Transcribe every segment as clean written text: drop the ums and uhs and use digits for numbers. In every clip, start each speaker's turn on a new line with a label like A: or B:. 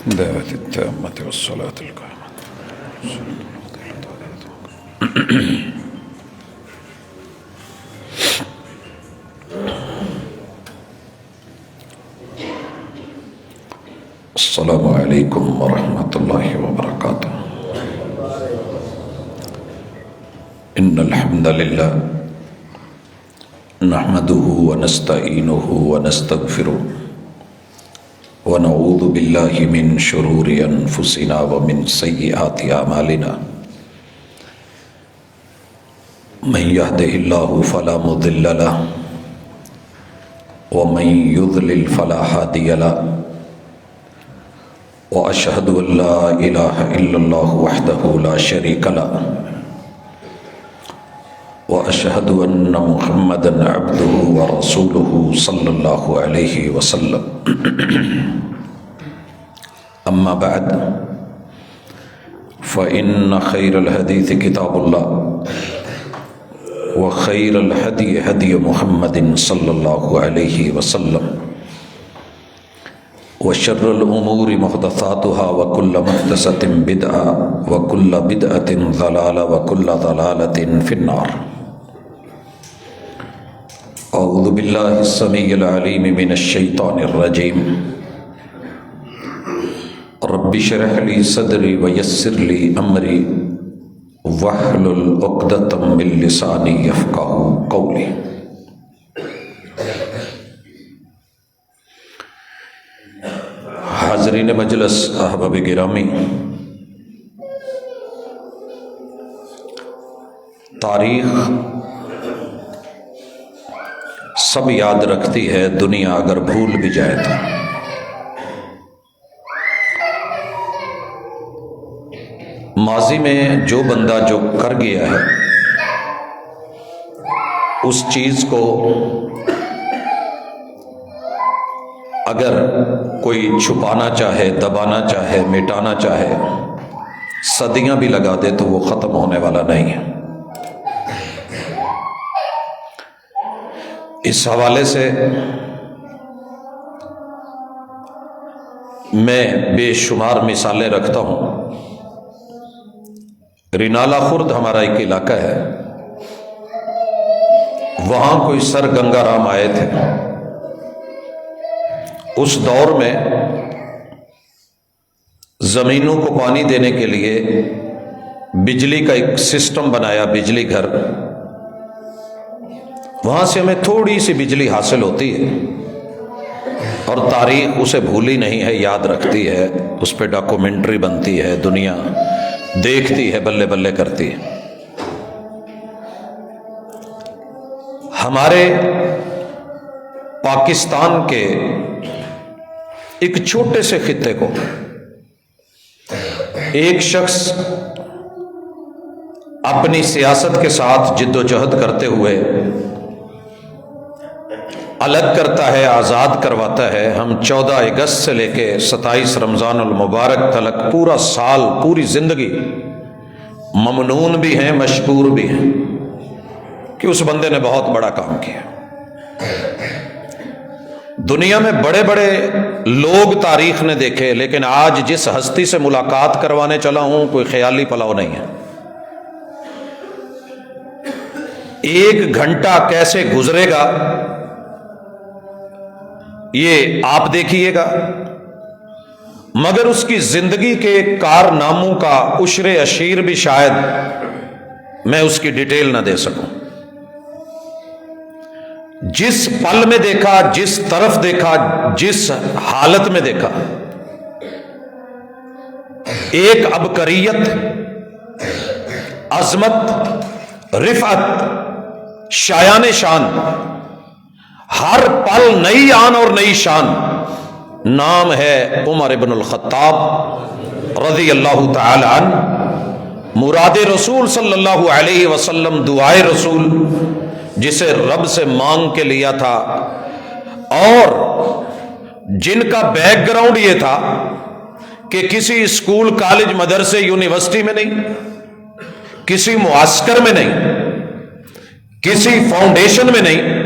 A: دعوة التامة والصلاة القائمة. السلام علیکم ورحمۃ اللہ وبرکاتہ. ان الحمد للہ نحمده ونستعینه ونستغفره ونعوذ باللہ من شرور انفسنا ومن سیئات اعمالنا. من يهده الله فلا مضل له ومن يضلل فلا هادي له واشهد ان لا اله الا الله وحده لا شريك له واشهد ان محمدا عبده ورسوله صلی اللہ علیہ وسلم. اما بعد فان خیر الحدیث کتاب اللہ وخیر الهدی هدی محمد صلی اللہ علیہ وسلم وشر الامور محدثاتها وكل محدثة بدعة وكل بدعة ضلالة وكل ضلالة في النار. اعوذ باللہ السمیع العلیم من الشیطان الرجیم. رب اشرح لي صدری ویسر لي امری واحلل عقدۃ من لسانی یفقہوا قولی. حاضرین مجلس، احباب گرامی، تاریخ سب یاد رکھتی ہے، دنیا اگر بھول بھی جائے تو. ماضی میں جو بندہ جو کر گیا ہے اس چیز کو اگر کوئی چھپانا چاہے، دبانا چاہے، مٹانا چاہے، صدیاں بھی لگا دے تو وہ ختم ہونے والا نہیں ہے. اس حوالے سے میں بے شمار مثالیں رکھتا ہوں. رینالہ خرد ہمارا ایک علاقہ ہے، وہاں کوئی سر گنگا رام آئے تھے. اس دور میں زمینوں کو پانی دینے کے لیے بجلی کا ایک سسٹم بنایا، بجلی گھر. وہاں سے ہمیں تھوڑی سی بجلی حاصل ہوتی ہے اور تاریخ اسے بھولی نہیں ہے، یاد رکھتی ہے، اس پہ ڈاکومنٹری بنتی ہے، دنیا دیکھتی ہے، بلے بلے کرتی ہے. ہمارے پاکستان کے ایک چھوٹے سے خطے کو ایک شخص اپنی سیاست کے ساتھ جد و جہد کرتے ہوئے الگ کرتا ہے، آزاد کرواتا ہے. ہم 14 اگست سے لے کے 27 رمضان المبارک تلک پورا سال، پوری زندگی ممنون بھی ہیں، مشکور بھی ہیں کہ اس بندے نے بہت بڑا کام کیا. دنیا میں بڑے بڑے لوگ تاریخ نے دیکھے، لیکن آج جس ہستی سے ملاقات کروانے چلا ہوں کوئی خیالی پلاؤ نہیں ہے. 1 گھنٹہ کیسے گزرے گا یہ آپ دیکھیے گا، مگر اس کی زندگی کے کارناموں کا عشر اشیر بھی شاید میں اس کی ڈیٹیل نہ دے سکوں. جس پل میں دیکھا، جس طرف دیکھا، جس حالت میں دیکھا، ایک عبقریت، عظمت، رفعت، شایان شان، ہر پل نئی آن اور نئی شان. نام ہے عمر ابن الخطاب رضی اللہ تعالی عنہ. مراد رسول صلی اللہ علیہ وسلم، دعائے رسول جسے رب سے مانگ کے لیا تھا، اور جن کا بیک گراؤنڈ یہ تھا کہ کسی اسکول، کالج، مدرسے، یونیورسٹی میں نہیں، کسی معسکر میں نہیں، کسی فاؤنڈیشن میں نہیں،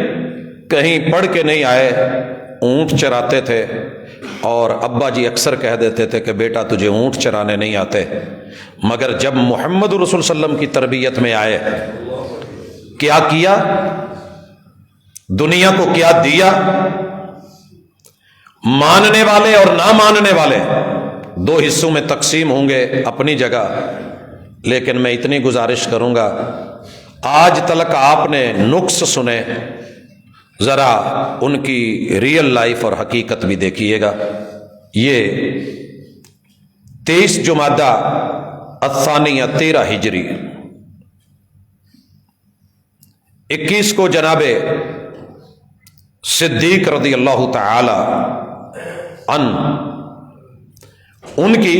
A: کہیں پڑھ کے نہیں آئے. اونٹ چراتے تھے، اور ابا جی اکثر کہہ دیتے تھے کہ بیٹا تجھے اونٹ چرانے نہیں آتے، مگر جب محمد رسول صلی اللہ علیہ وسلم کی تربیت میں آئے، کیا کیا، دنیا کو کیا دیا، ماننے والے اور نہ ماننے والے دو حصوں میں تقسیم ہوں گے اپنی جگہ، لیکن میں اتنی گزارش کروں گا، آج تلک آپ نے نقص سنے، ذرا ان کی ریئل لائف اور حقیقت بھی دیکھیے گا۔ یہ 23 جمادی الثانیہ 13 ہجری 21 کو جناب صدیق رضی اللہ تعالی عنہ ان کی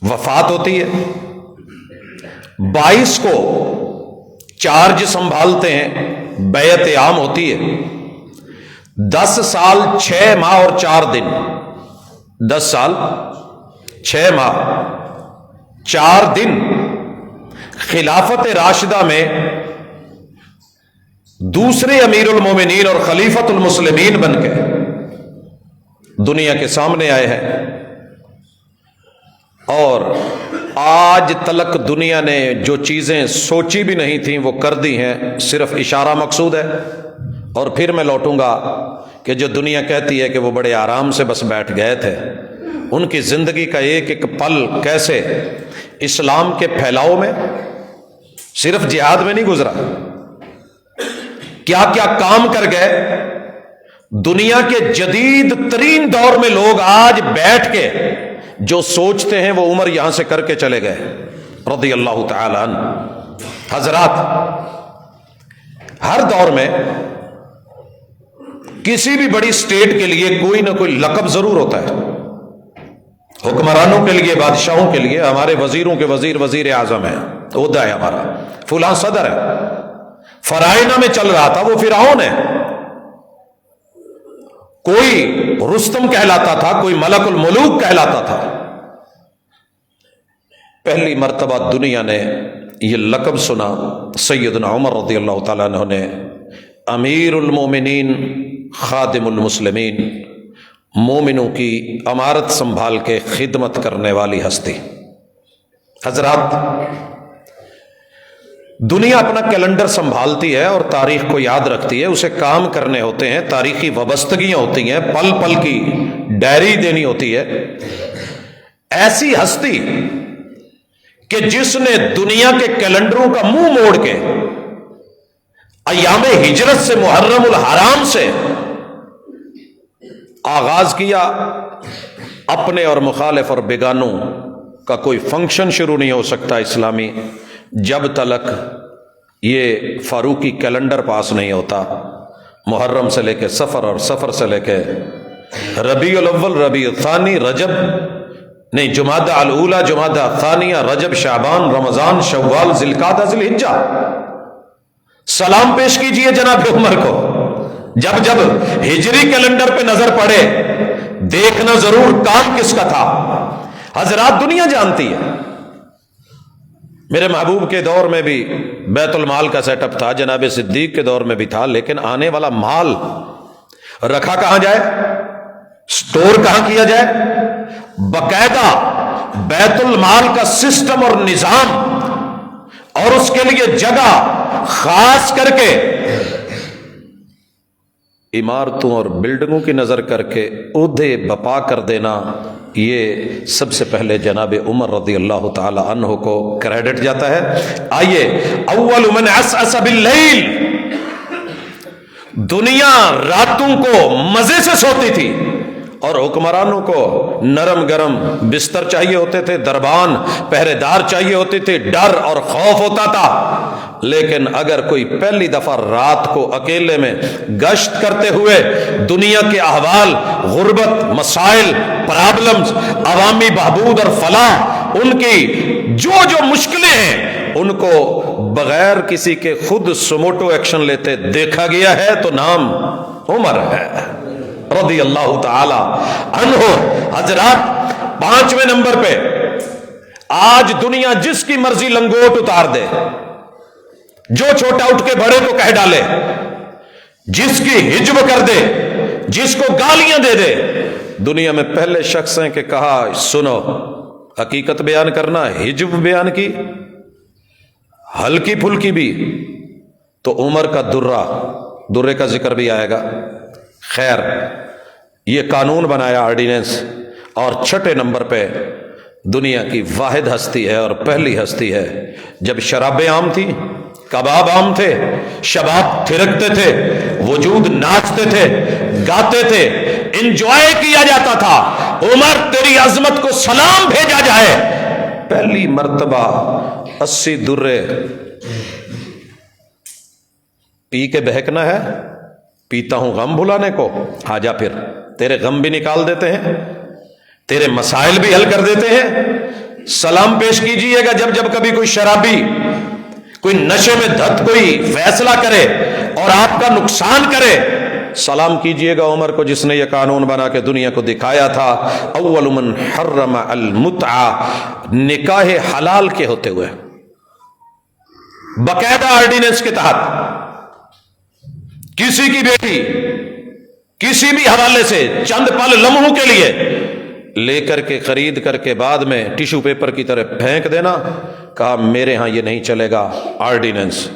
A: وفات ہوتی ہے۔ 22 کو چارج سنبھالتے ہیں، بیعت عام ہوتی ہے۔ 10 سال 6 ماہ اور 4 دن، 10 سال 6 ماہ 4 دن خلافت راشدہ میں دوسرے امیر المومنین اور خلیفۃ المسلمین بن کے دنیا کے سامنے آئے ہیں، اور آج تلک دنیا نے جو چیزیں سوچی بھی نہیں تھیں وہ کر دی ہیں، صرف اشارہ مقصود ہے۔ اور پھر میں لوٹوں گا کہ جو دنیا کہتی ہے کہ وہ بڑے آرام سے بس بیٹھ گئے تھے، ان کی زندگی کا ایک ایک پل کیسے اسلام کے پھیلاؤ میں، صرف جہاد میں نہیں گزرا، کیا کیا کام کر گئے۔ دنیا کے جدید ترین دور میں لوگ آج بیٹھ کے جو سوچتے ہیں وہ عمر یہاں سے کر کے چلے گئے رضی اللہ تعالی عنہ۔ حضرات، ہر دور میں کسی بھی بڑی سٹیٹ کے لیے کوئی نہ کوئی لقب ضرور ہوتا ہے۔ حکمرانوں کے لیے، بادشاہوں کے لیے، ہمارے وزیروں کے وزیر وزیر اعظم ہے، عہدہ ہے ہمارا، فلاں صدر ہے۔ فرائض میں چل رہا تھا وہ فرعون ہے، کوئی رستم کہلاتا تھا، کوئی ملک الملوک کہلاتا تھا۔ پہلی مرتبہ دنیا نے یہ لقب سنا، سیدنا عمر رضی اللہ تعالیٰ عنہ نے، امیر المومنین خادم المسلمین، مومنوں کی امارت سنبھال کے خدمت کرنے والی ہستی۔ حضرات، دنیا اپنا کیلنڈر سنبھالتی ہے اور تاریخ کو یاد رکھتی ہے، اسے کام کرنے ہوتے ہیں، تاریخی وابستگیاں ہوتی ہیں، پل پل کی ڈائری دینی ہوتی ہے۔ ایسی ہستی کہ جس نے دنیا کے کیلنڈروں کا منہ موڑ کے ایام ہجرت سے، محرم الحرام سے آغاز کیا، اپنے اور مخالف اور بیگانوں کا کوئی فنکشن شروع نہیں ہو سکتا اسلامی جب تلک یہ فاروقی کیلنڈر پاس نہیں ہوتا۔ محرم سے لے کے سفر، اور سفر سے لے کے ربیع الاول، ربیع الثانی، رجب نہیں، جمادی الاولی، جمادی الثانیہ، رجب، شعبان، رمضان، شوال، ذی القعدہ، ذی الحجہ۔ سلام پیش کیجئے جناب عمر کو، جب جب ہجری کیلنڈر پہ نظر پڑے دیکھنا ضرور کام کس کا تھا۔ حضرات، دنیا جانتی ہے، میرے محبوب کے دور میں بھی بیت المال کا سیٹ اپ تھا، جناب صدیق کے دور میں بھی تھا، لیکن آنے والا مال رکھا کہاں جائے، سٹور کہاں کیا جائے، باقاعدہ بیت المال کا سسٹم اور نظام، اور اس کے لیے جگہ خاص کر کے عمارتوں اور بلڈنگوں کی نظر کر کے عہدے بپا کر دینا، یہ سب سے پہلے جناب عمر رضی اللہ تعالی عنہ کو کریڈٹ جاتا ہے۔ آئیے، اول من عسعس باللیل، دنیا راتوں کو مزے سے سوتی تھی اور حکمرانوں کو نرم گرم بستر چاہیے ہوتے تھے، دربان پہرے دار چاہیے ہوتے تھے، ڈر اور خوف ہوتا تھا۔ لیکن اگر کوئی پہلی دفعہ رات کو اکیلے میں گشت کرتے ہوئے دنیا کے احوال، غربت، مسائل، پرابلمز، عوامی بہبود اور فلاح، ان کی جو جو مشکلیں ہیں، ان کو بغیر کسی کے خود سموٹو ایکشن لیتے دیکھا گیا ہے تو نام عمر ہے رضی اللہ تعالی عنہ۔ حضرات، 5ویں نمبر پہ آج دنیا جس کی مرضی لنگوٹ اتار دے، جو چھوٹا اٹھ کے بڑے کو کہہ ڈالے، جس کی حجب کر دے، جس کو گالیاں دے دے، دنیا میں پہلے شخص ہیں کہ کہا سنو حقیقت بیان کرنا، حجب بیان کی ہلکی پھلکی بھی، تو عمر کا درے کا ذکر بھی آئے گا۔ خیر، یہ قانون بنایا آرڈیننس، اور 6 نمبر پہ دنیا کی واحد ہستی ہے اور پہلی ہستی ہے، جب شرابیں عام تھی، کباب عام تھے، شباب تھرکتے تھے، وجود ناچتے تھے، گاتے تھے، انجوائے کیا جاتا تھا، عمر تیری عظمت کو سلام بھیجا جائے، پہلی مرتبہ 80 درے پی کے بہکنا ہے، پیتا ہوں غم بھلانے کو، آجا پھر تیرے غم بھی نکال دیتے ہیں، تیرے مسائل بھی حل کر دیتے ہیں، سلام پیش کیجئے گا جب جب کبھی کوئی شرابی، کوئی نشے میں دھت کوئی فیصلہ کرے اور آپ کا نقصان کرے، سلام کیجئے گا عمر کو جس نے یہ قانون بنا کے دنیا کو دکھایا تھا۔ اول من حرم المتعہ، نکاح حلال کے ہوتے ہوئے باقاعدہ آرڈیننس کے تحت کسی کی بیٹی کسی بھی حوالے سے چند پل لمحوں کے لیے لے کر کے خرید کر کے بعد میں ٹیشو پیپر کی طرح پھینک دینا، کہا میرے ہاں یہ نہیں چلے گا، آرڈیننس۔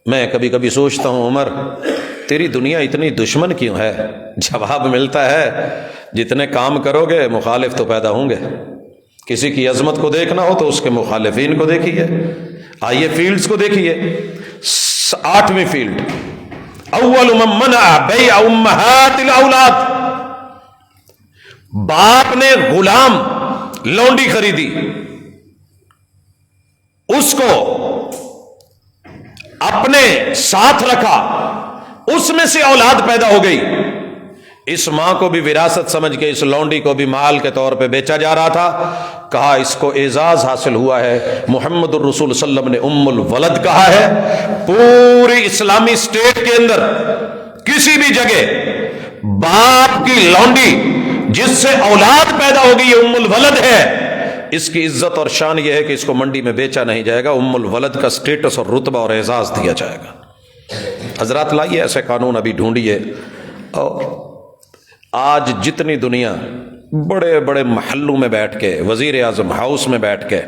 A: میں کبھی کبھی سوچتا ہوں عمر تیری دنیا اتنی دشمن کیوں ہے؟ جواب ملتا ہے جتنے کام کرو گے مخالف تو پیدا ہوں گے۔ کسی کی عظمت کو دیکھنا ہو تو اس کے مخالفین کو دیکھیے۔ آئیے فیلڈز کو دیکھیے۔ 8ویں فیلڈ، اول من منع بیع امہات الاولاد، باپ نے غلام لونڈی خریدی، اس کو اپنے ساتھ رکھا، اس میں سے اولاد پیدا ہو گئی، اس ماں کو بھی وراثت سمجھ کے اس لونڈی کو بھی مال کے طور پہ بیچا جا رہا تھا، کہا اس کو اعزاز حاصل ہوا ہے، محمد الرسول صلی اللہ علیہ وسلم نے ام الولد کہا ہے۔ پوری اسلامی سٹیٹ کے اندر کسی بھی جگہ باپ کی لونڈی جس سے اولاد پیدا ہوگی یہ ام الولد ہے، اس کی عزت اور شان یہ ہے کہ اس کو منڈی میں بیچا نہیں جائے گا، ام الولد کا سٹیٹس اور رتبہ اور اعزاز دیا جائے گا۔ حضرات لائیے ایسے قانون ابھی ڈھونڈیے۔ اور آج جتنی دنیا بڑے بڑے محلوں میں بیٹھ کے، وزیر اعظم ہاؤس میں بیٹھ کے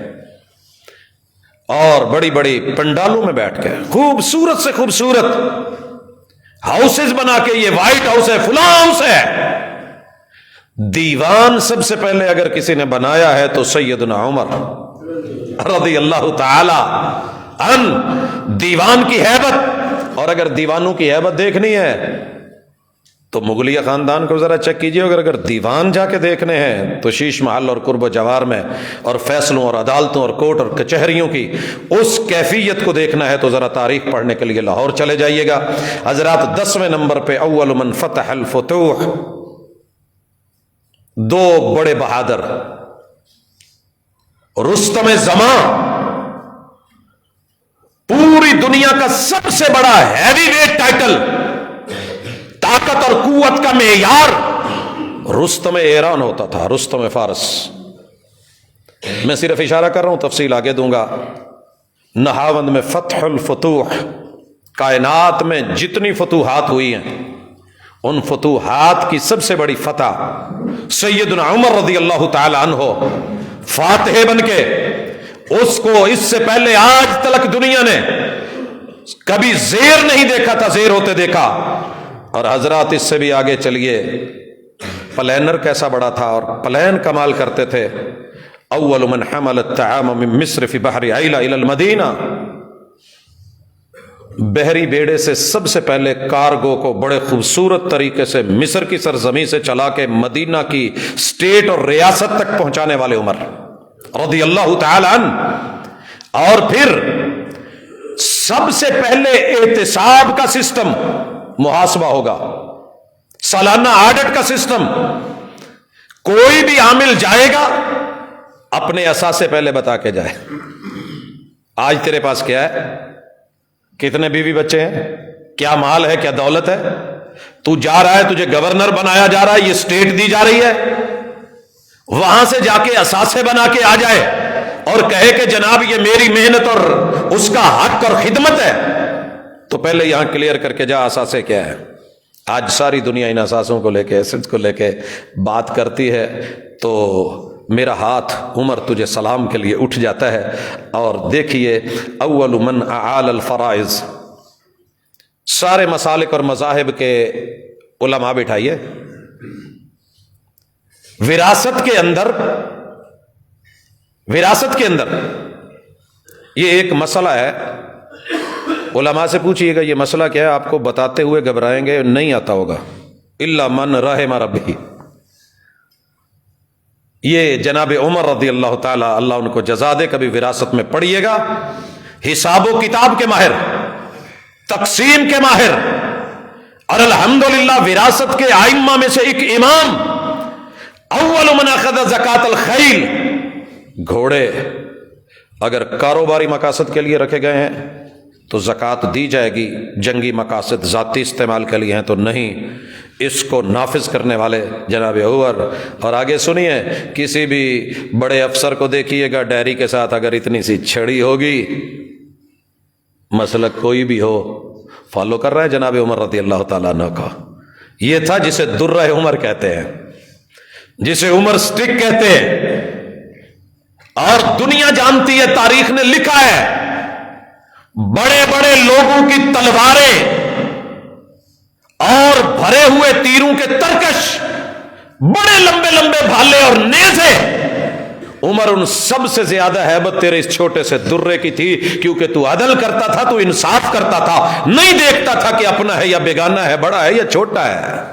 A: اور بڑی بڑی پنڈالوں میں بیٹھ کے خوبصورت سے خوبصورت ہاؤسز بنا کے، یہ وائٹ ہاؤس ہے، فلاں ہاؤس ہے، دیوان سب سے پہلے اگر کسی نے بنایا ہے تو سیدنا عمر رضی اللہ تعالی عنہ۔ دیوان کی ہیبت، اور اگر دیوانوں کی ہیبت دیکھنی ہے تو مغلیہ خاندان کو ذرا چیک کیجئے، اگر دیوان جا کے دیکھنے ہیں تو شیش محل اور قرب و جوار میں اور فیصلوں اور عدالتوں اور کورٹ اور کچہریوں کی اس کیفیت کو دیکھنا ہے تو ذرا تاریخ پڑھنے کے لیے لاہور چلے جائیے گا۔ حضرات 10ویں نمبر پہ اول من فتح الفتوح، 2 بڑے بہادر، رستم زماں، پوری دنیا کا سب سے بڑا ہیوی ویٹ ٹائٹل، طاقت اور قوت کا معیار رستم ایران ہوتا تھا، رستم فارس۔ میں صرف اشارہ کر رہا ہوں، تفصیل آگے دوں گا۔ نہاوند میں فتح الفتوح، کائنات میں جتنی فتوحات ہوئی ہیں ان فتوحات کی سب سے بڑی فتح سیدنا عمر رضی اللہ تعالی عنہ فاتح بن کے، اس کو اس سے پہلے آج تلک دنیا نے کبھی زیر نہیں دیکھا تھا، زیر ہوتے دیکھا۔ اور حضرات اس سے بھی آگے چلیے، پلینر کیسا بڑا تھا اور پلین کمال کرتے تھے۔ اول من حمل الطعام من مصر فی بحر عیلہ الی المدینہ، بحری بیڑے سے سب سے پہلے کارگو کو بڑے خوبصورت طریقے سے مصر کی سرزمین سے چلا کے مدینہ کی سٹیٹ اور ریاست تک پہنچانے والے عمر رضی اللہ تعالی عنہ۔ اور پھر سب سے پہلے احتساب کا سسٹم، محاسبہ ہوگا، سالانہ آڈٹ کا سسٹم، کوئی بھی عامل جائے گا اپنے اثاثے پہلے بتا کے جائے، آج تیرے پاس کیا ہے، کتنے بیوی بچے ہیں، کیا مال ہے، کیا دولت ہے، تو جا رہا ہے، تجھے گورنر بنایا جا رہا ہے، یہ سٹیٹ دی جا رہی ہے، وہاں سے جا کے اثاثے بنا کے آ جائے اور کہے کہ جناب یہ میری محنت اور اس کا حق اور خدمت ہے، تو پہلے یہاں کلیئر کر کے جا اثاثے کیا ہے۔ آج ساری دنیا ان اثاثوں کو لے کے، ایسڈ کو لے کے بات کرتی ہے، تو میرا ہاتھ عمر تجھے سلام کے لیے اٹھ جاتا ہے۔ اور دیکھیے اول من اعال الفرائض، سارے مسالک اور مذاہب کے علماء بٹھائیے، وراثت کے اندر یہ ایک مسئلہ ہے، علماء سے پوچھئے گا یہ مسئلہ کیا ہے، آپ کو بتاتے ہوئے گھبرائیں گے، نہیں آتا ہوگا، الا من رحم ربہ۔ یہ جناب عمر رضی اللہ تعالی، اللہ ان کو جزا دے، کبھی وراثت میں پڑھیے گا، حساب و کتاب کے ماہر، تقسیم کے ماہر، اور الحمدللہ وراثت کے ائمہ میں سے ایک امام، اول من اخذ زکات الخیل، گھوڑے اگر کاروباری مقاصد کے لیے رکھے گئے ہیں تو زکوٰۃ دی جائے گی، جنگی مقاصد ذاتی استعمال کے لیے ہیں تو نہیں۔ اس کو نافذ کرنے والے جناب عمر۔ اور آگے سنیے، کسی بھی بڑے افسر کو دیکھیے گا ڈائری کے ساتھ اگر اتنی سی چھڑی ہوگی، مسلک کوئی بھی ہو، فالو کر رہا ہے جناب عمر رضی اللہ تعالیٰ عنہ کا۔ یہ تھا جسے درہ عمر کہتے ہیں، جسے عمر سٹک کہتے ہیں، اور دنیا جانتی ہے، تاریخ نے لکھا ہے، بڑے بڑے لوگوں کی تلواریں اور بھرے ہوئے تیروں کے ترکش، بڑے لمبے لمبے بھالے اور نیزے، عمر ان سب سے زیادہ ہیبت تیرے اس چھوٹے سے درے کی تھی، کیونکہ تو عدل کرتا تھا، تو انصاف کرتا تھا، نہیں دیکھتا تھا کہ اپنا ہے یا بیگانہ ہے، بڑا ہے یا چھوٹا ہے۔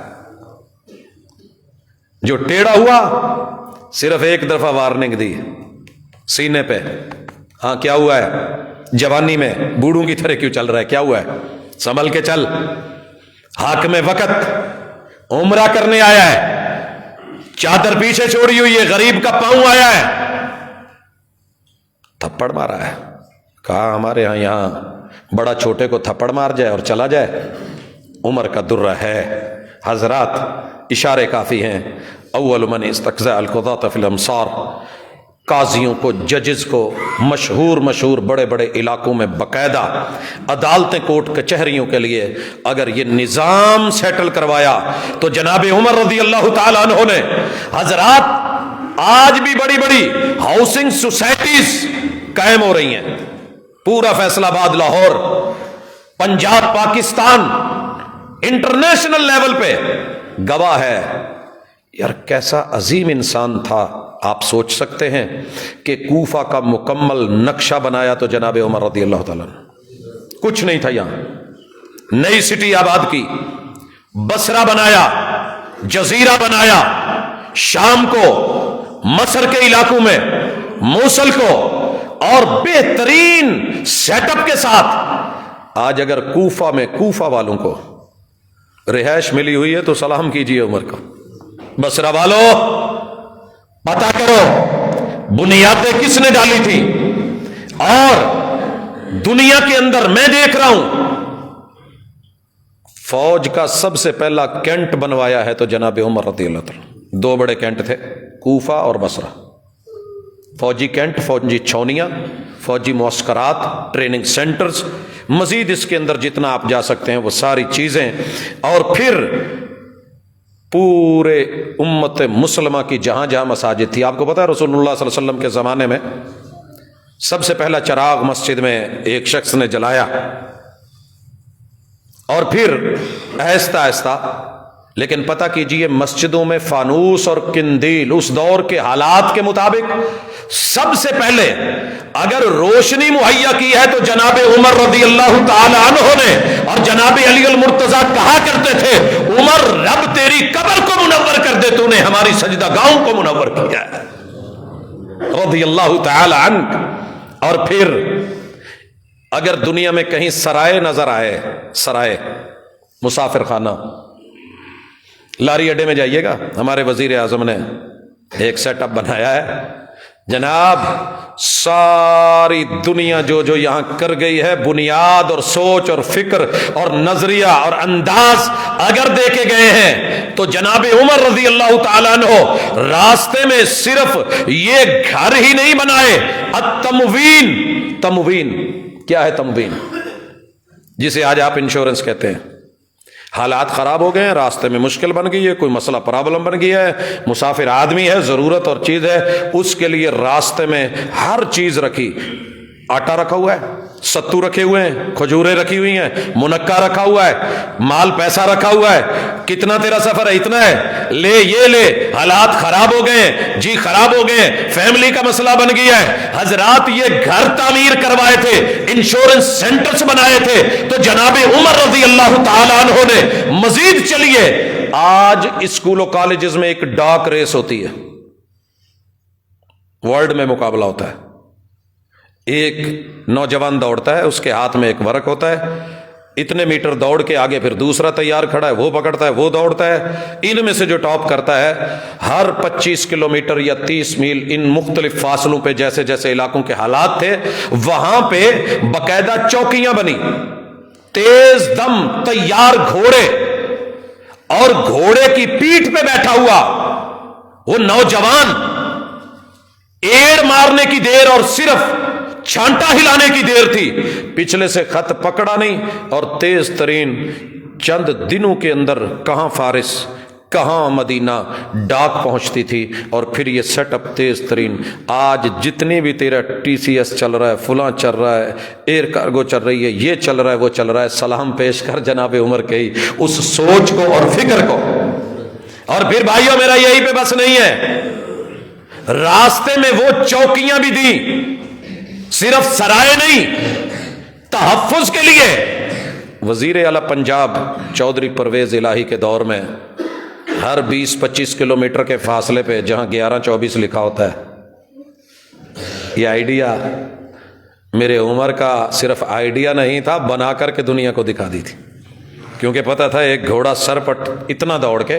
A: جو ٹیڑھا ہوا صرف ایک دفعہ وارننگ دی سینے پہ، ہاں کیا ہوا ہے، جوانی میں بوڑھوں کی طرح کیوں چل رہا ہے، کیا ہوا ہے، سنبھل کے چل، حاکم وقت عمرہ کرنے آیا ہے، چادر پیچھے چھوڑی ہوئی ہے، غریب کا پاؤں آیا ہے، تھپڑ مارا ہے، کہا ہمارے یہاں بڑا چھوٹے کو تھپڑ مار جائے اور چلا جائے، عمر کا درہ ہے۔ حضرات اشارے کافی ہیں، اول من استقضاء القضاة فی الامصار، قاضیوں کو، ججز کو، مشہور بڑے بڑے علاقوں میں باقاعدہ عدالتیں، کورٹ کچہریوں کے لیے اگر یہ نظام سیٹل کروایا تو جناب عمر رضی اللہ تعالیٰ عنہ نے، حضرات آج بھی بڑی بڑی ہاؤسنگ سوسائٹیز قائم ہو رہی ہیں، پورا فیصل آباد، لاہور، پنجاب، پاکستان، انٹرنیشنل لیول پہ گواہ ہے۔ یار کیسا عظیم انسان تھا، آپ سوچ سکتے ہیں کہ کوفہ کا مکمل نقشہ بنایا تو جناب عمر رضی اللہ تعالیٰ نے، کچھ نہیں تھا یہاں، نئی سٹی آباد کی، بصرہ بنایا، جزیرہ بنایا، شام کو، مصر کے علاقوں میں، موصل کو، اور بہترین سیٹ اپ کے ساتھ۔ آج اگر کوفہ میں کوفہ والوں کو رہائش ملی ہوئی ہے تو سلام کیجئے عمر کو، بصرہ والوں پتہ کرو بنیادیں کس نے ڈالی تھی، اور دنیا کے اندر میں دیکھ رہا ہوں فوج کا سب سے پہلا کینٹ بنوایا ہے تو جناب عمر رضی اللہ تعالیٰ۔ دو بڑے کینٹ تھے، کوفہ اور بصرہ، فوجی کینٹ، فوجی چھونیاں، فوجی معسکرات، ٹریننگ سینٹرز، مزید اس کے اندر جتنا آپ جا سکتے ہیں وہ ساری چیزیں، اور پھر پورے امت مسلمہ کی جہاں جہاں مساجد تھی۔ آپ کو پتہ ہے رسول اللہ صلی اللہ علیہ وسلم کے زمانے میں سب سے پہلا چراغ مسجد میں ایک شخص نے جلایا، اور پھر آہستہ آہستہ، لیکن پتہ کیجئے مسجدوں میں فانوس اور قندیل اس دور کے حالات کے مطابق سب سے پہلے اگر روشنی مہیا کی ہے تو جناب عمر رضی اللہ تعالی عنہ نے، اور جناب علی المرتضیٰ کہا کرتے تھے عمر رب تیری قبر کو منور کر دے، تو نے ہماری سجدہ گاہوں کو منور کیا ہے، رضی اللہ تعالی عنہ۔ اور پھر اگر دنیا میں کہیں سرائے نظر آئے، سرائے مسافر خانہ، لاری اڈے میں جائیے گا، ہمارے وزیر اعظم نے ایک سیٹ اپ بنایا ہے، جناب ساری دنیا جو جو یہاں کر گئی ہے، بنیاد اور سوچ اور فکر اور نظریہ اور انداز اگر دیکھے گئے ہیں تو جناب عمر رضی اللہ تعالیٰ عنہ راستے میں صرف یہ گھر ہی نہیں بنائے، التموین، تموین کیا ہے، تموین جسے آج آپ انشورنس کہتے ہیں، حالات خراب ہو گئے ہیں، راستے میں مشکل بن گئی ہے، کوئی مسئلہ پرابلم بن گیا ہے، مسافر آدمی ہے، ضرورت اور چیز ہے، اس کے لیے راستے میں ہر چیز رکھی، آٹا رکھا ہوا ہے، ستو رکھے ہوئے ہیں، کھجوریں رکھی ہوئی ہیں، منقہ رکھا ہوا ہے، مال پیسہ رکھا ہوا ہے، کتنا تیرا سفر ہے؟ اتنا ہے، لے یہ لے، حالات خراب ہو گئے ہیں جی، خراب ہو گئے ہیں، فیملی کا مسئلہ بن گیا ہے، حضرات یہ گھر تعمیر کروائے تھے، انشورنس سینٹرز بنائے تھے، تو جناب عمر رضی اللہ تعالیٰ عنہ نے مزید چلیے، آج اسکول و کالجز میں ایک ڈاک ریس ہوتی ہے، ورلڈ میں مقابلہ ہوتا ہے، ایک نوجوان دوڑتا ہے، اس کے ہاتھ میں ایک ورق ہوتا ہے، اتنے میٹر دوڑ کے آگے پھر دوسرا تیار کھڑا ہے، وہ پکڑتا ہے، وہ دوڑتا ہے، ان میں سے جو ٹاپ کرتا ہے ہر 25 کلومیٹر یا 30 میل ان مختلف فاصلوں پہ جیسے جیسے علاقوں کے حالات تھے وہاں پہ باقاعدہ چوکیاں بنی، تیز دم تیار گھوڑے، اور گھوڑے کی پیٹھ پہ بیٹھا ہوا وہ نوجوان، ایڑ مارنے کی دیر اور صرف چھانٹا ہلانے کی دیر تھی، پچھلے سے خط پکڑا نہیں، اور تیز ترین چند دنوں کے اندر کہاں فارس کہاں مدینہ ڈاک پہنچتی تھی، اور پھر یہ سیٹ اپ تیز ترین، آج جتنی بھی تیرا ٹی سی ایس چل رہا ہے، فلاں چل رہا ہے، ایئر کارگو چل رہی ہے، یہ چل رہا ہے، وہ چل رہا ہے، سلام پیش کر جناب عمر کے ہی اس سوچ کو اور فکر کو۔ اور پھر بھائیوں میرا یہی پہ بس نہیں ہے، راستے میں وہ چوکیاں بھی دیں، صرف سرائے نہیں، تحفظ کے لیے۔ وزیر اعلیٰ پنجاب چودھری پرویز الہی کے دور میں ہر 20-25 کلومیٹر کے فاصلے پہ جہاں 11-24 لکھا ہوتا ہے، یہ آئیڈیا میرے عمر کا صرف آئیڈیا نہیں تھا، بنا کر کے دنیا کو دکھا دی تھی، کیونکہ پتا تھا ایک گھوڑا سر پر اتنا دوڑ کے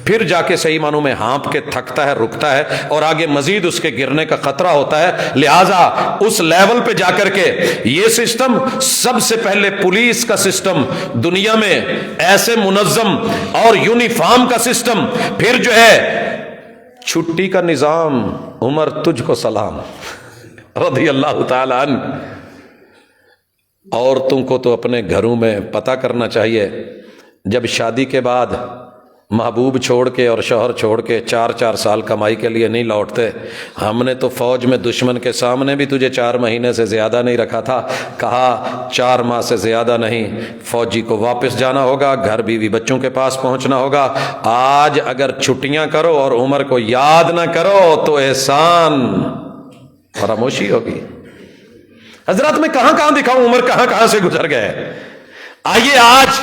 A: پھر جا کے صحیح معنوں میں ہانپ کے تھکتا ہے، رکتا ہے، اور آگے مزید اس کے گرنے کا خطرہ ہوتا ہے، لہٰذا اس لیول پہ جا کر کے یہ سسٹم سب سے پہلے پولیس کا سسٹم دنیا میں، ایسے منظم اور یونیفارم کا سسٹم، پھر جو ہے چھٹی کا نظام، عمر تجھ کو سلام رضی اللہ تعالی عنہ۔ عورتوں کو تو اپنے گھروں میں پتہ کرنا چاہیے، جب شادی کے بعد محبوب چھوڑ کے اور شوہر چھوڑ کے 4 سال کمائی کے لیے نہیں لوٹتے، ہم نے تو فوج میں دشمن کے سامنے بھی تجھے 4 مہینے سے زیادہ نہیں رکھا تھا، کہا 4 ماہ سے زیادہ نہیں، فوجی کو واپس جانا ہوگا، گھر بیوی بچوں کے پاس پہنچنا ہوگا۔ آج اگر چھٹیاں کرو اور عمر کو یاد نہ کرو تو احسان فراموشی ہوگی۔ حضرات میں کہاں کہاں دکھاؤں عمر کہاں کہاں سے گزر گئے۔ آئیے آج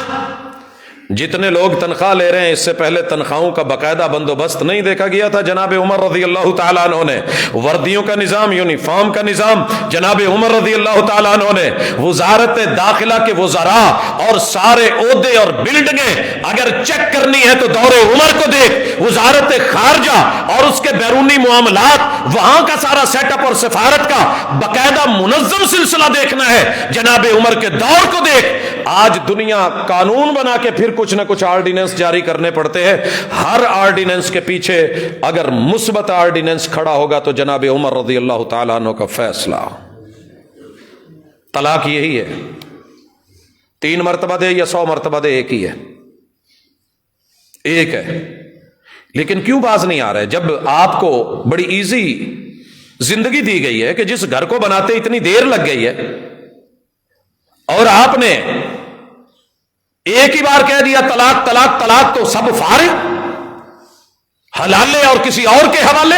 A: جتنے لوگ تنخواہ لے رہے ہیں، اس سے پہلے تنخواہوں کا باقاعدہ بندوبست نہیں دیکھا گیا تھا، جناب عمر رضی اللہ تعالیٰ عنہ نے وردیوں کا نظام، یونیفارم کا نظام جناب عمر رضی اللہ تعالیٰ عنہ نے، وزارت داخلہ کے وزراء اور سارے عہدے اور بلڈنگیں اگر چیک کرنی ہے تو دور عمر کو دیکھ، وزارت خارجہ اور اس کے بیرونی معاملات، وہاں کا سارا سیٹ اپ اور سفارت کا باقاعدہ منظم سلسلہ دیکھنا ہے، جناب عمر کے دور کو دیکھ۔ آج دنیا قانون بنا کے پھر کچھ نہ کچھ آرڈیننس جاری کرنے پڑتے ہیں، ہر آرڈیننس کے پیچھے اگر مثبت آرڈیننس کھڑا ہوگا تو جناب عمر رضی اللہ تعالیٰ عنہ کا فیصلہ۔ طلاق یہی ہے، 3 مرتبہ دے یا 100 مرتبہ دے، ایک ہی ہے، ایک ہے۔ لیکن کیوں باز نہیں آ رہے جب آپ کو بڑی ایزی زندگی دی گئی ہے کہ جس گھر کو بناتے اتنی دیر لگ گئی ہے، اور آپ نے ایک ہی بار کہہ دیا طلاق طلاق طلاق، تو سب فارغ، حلالے اور کسی اور کے حوالے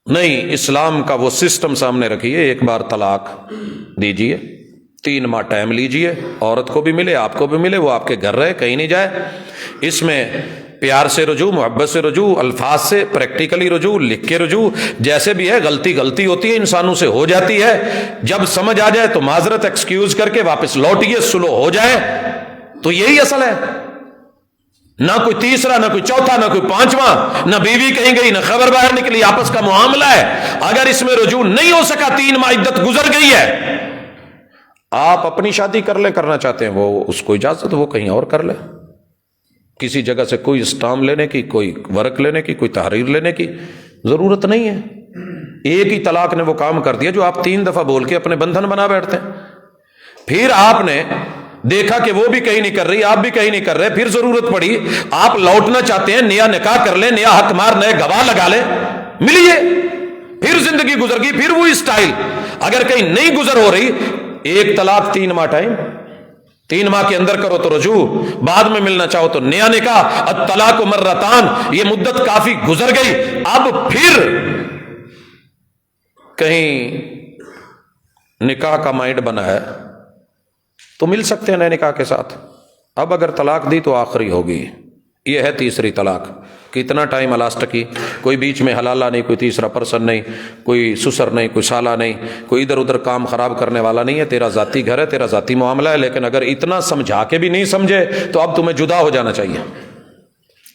A: نہیں۔ اسلام کا وہ سسٹم سامنے رکھیے، ایک بار طلاق دیجئے، 3 ماہ ٹائم لیجئے، عورت کو بھی ملے آپ کو بھی ملے، وہ آپ کے گھر رہے، کہیں نہیں جائے۔ اس میں پیار سے رجوع، محبت سے رجوع، الفاظ سے، پریکٹیکلی رجوع، لکھ کے رجوع، جیسے بھی ہے، غلطی ہوتی ہے، انسانوں سے ہو جاتی ہے، جب سمجھ آ جائے تو معذرت ایکسکیوز کر کے واپس لوٹیے، سلو ہو جائے، تو یہی اصل ہے۔ نہ کوئی تیسرا، نہ کوئی چوتھا، نہ کوئی 5واں، نہ بیوی کہیں گئی، نہ خبر باہر نکلی، آپس کا معاملہ ہے۔ اگر اس میں رجوع نہیں ہو سکا، 3 ماہ عدت گزر گئی ہے، آپ اپنی شادی کر لیں، کرنا چاہتے ہیں وہ، اس کو اجازت، وہ کہیں اور کر لے، کسی جگہ سے کوئی اسٹامپ لینے کی، کوئی ورق لینے کی، کوئی تحریر لینے کی ضرورت نہیں ہے۔ ایک ہی طلاق نے وہ کام کر دیا جو آپ 3 دفعہ بول کے اپنے بندھن بنا بیٹھتے ہیں۔ پھر آپ نے دیکھا کہ وہ بھی کہیں نہیں کر رہی، آپ بھی کہیں نہیں کر رہے، پھر ضرورت پڑی آپ لوٹنا چاہتے ہیں، نیا نکاح کر لیں، نیا حق مار، نئے گواہ لگا لیں، ملیے، پھر زندگی گزر گئی، پھر وہی سٹائل۔ اگر کہیں نہیں گزر ہو رہی، ایک طلاق 3 ماہ ٹائم، 3 ماہ کے اندر کرو تو رجوع، بعد میں ملنا چاہو تو نیا نکاح، الطلاق مرتان، یہ مدت کافی گزر گئی، اب پھر کہیں نکاح کا مائنڈ بنا ہے تو مل سکتے ہیں نئے نکاح کے ساتھ۔ اب اگر طلاق دی تو آخری ہوگی، یہ ہے تیسری طلاق۔ کتنا ٹائم الاسٹ کی، کوئی بیچ میں حلالہ نہیں، کوئی تیسرا پرسن نہیں، کوئی سسر نہیں، کوئی سالہ نہیں، کوئی ادھر ادھر کام خراب کرنے والا نہیں ہے، تیرا ذاتی گھر ہے، تیرا ذاتی معاملہ ہے، لیکن اگر اتنا سمجھا کے بھی نہیں سمجھے تو اب تمہیں جدا ہو جانا چاہیے۔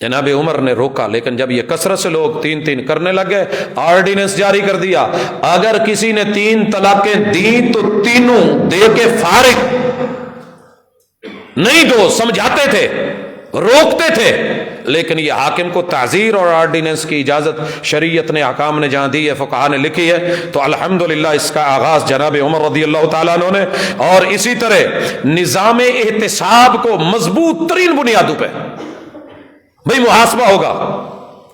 A: جناب عمر نے روکا، لیکن جب یہ کثرت سے لوگ 3 کرنے لگ گئے، آرڈیننس جاری کر دیا، اگر کسی نے 3 طلاقیں دیں تو تینوں دے کے فارغ، نہیں دو، سمجھاتے تھے، روکتے تھے، لیکن یہ حاکم کو تعزیر اور آرڈیننس کی اجازت شریعت نے، حکام نے جہاں دی ہے، فقہاء نے لکھی ہے، تو الحمدللہ اس کا آغاز جناب عمر رضی اللہ تعالیٰ عنہ نے، اور اسی طرح نظام احتساب کو مضبوط ترین بنیادوں پہ، بھئی محاسبہ ہوگا،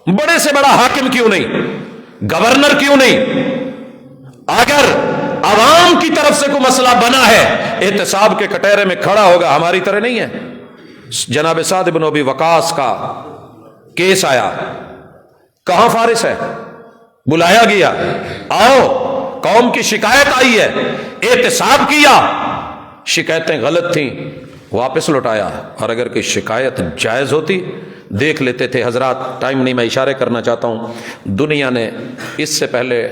A: بڑے سے بڑا حاکم کیوں نہیں، گورنر کیوں نہیں، اگر عوام کی طرف سے کوئی مسئلہ بنا ہے احتساب کے کٹہرے میں کھڑا ہوگا، ہماری طرح نہیں ہے۔ جناب سعد بن ابی وقاص کا کیس آیا، کہاں فارس ہے، بلایا گیا، آؤ، قوم کی شکایت آئی ہے، احتساب کیا، شکایتیں غلط تھیں، واپس لوٹایا، اور اگر کوئی شکایت جائز ہوتی دیکھ لیتے تھے۔ حضرات ٹائم نہیں، میں اشارے کرنا چاہتا ہوں، دنیا نے اس سے پہلے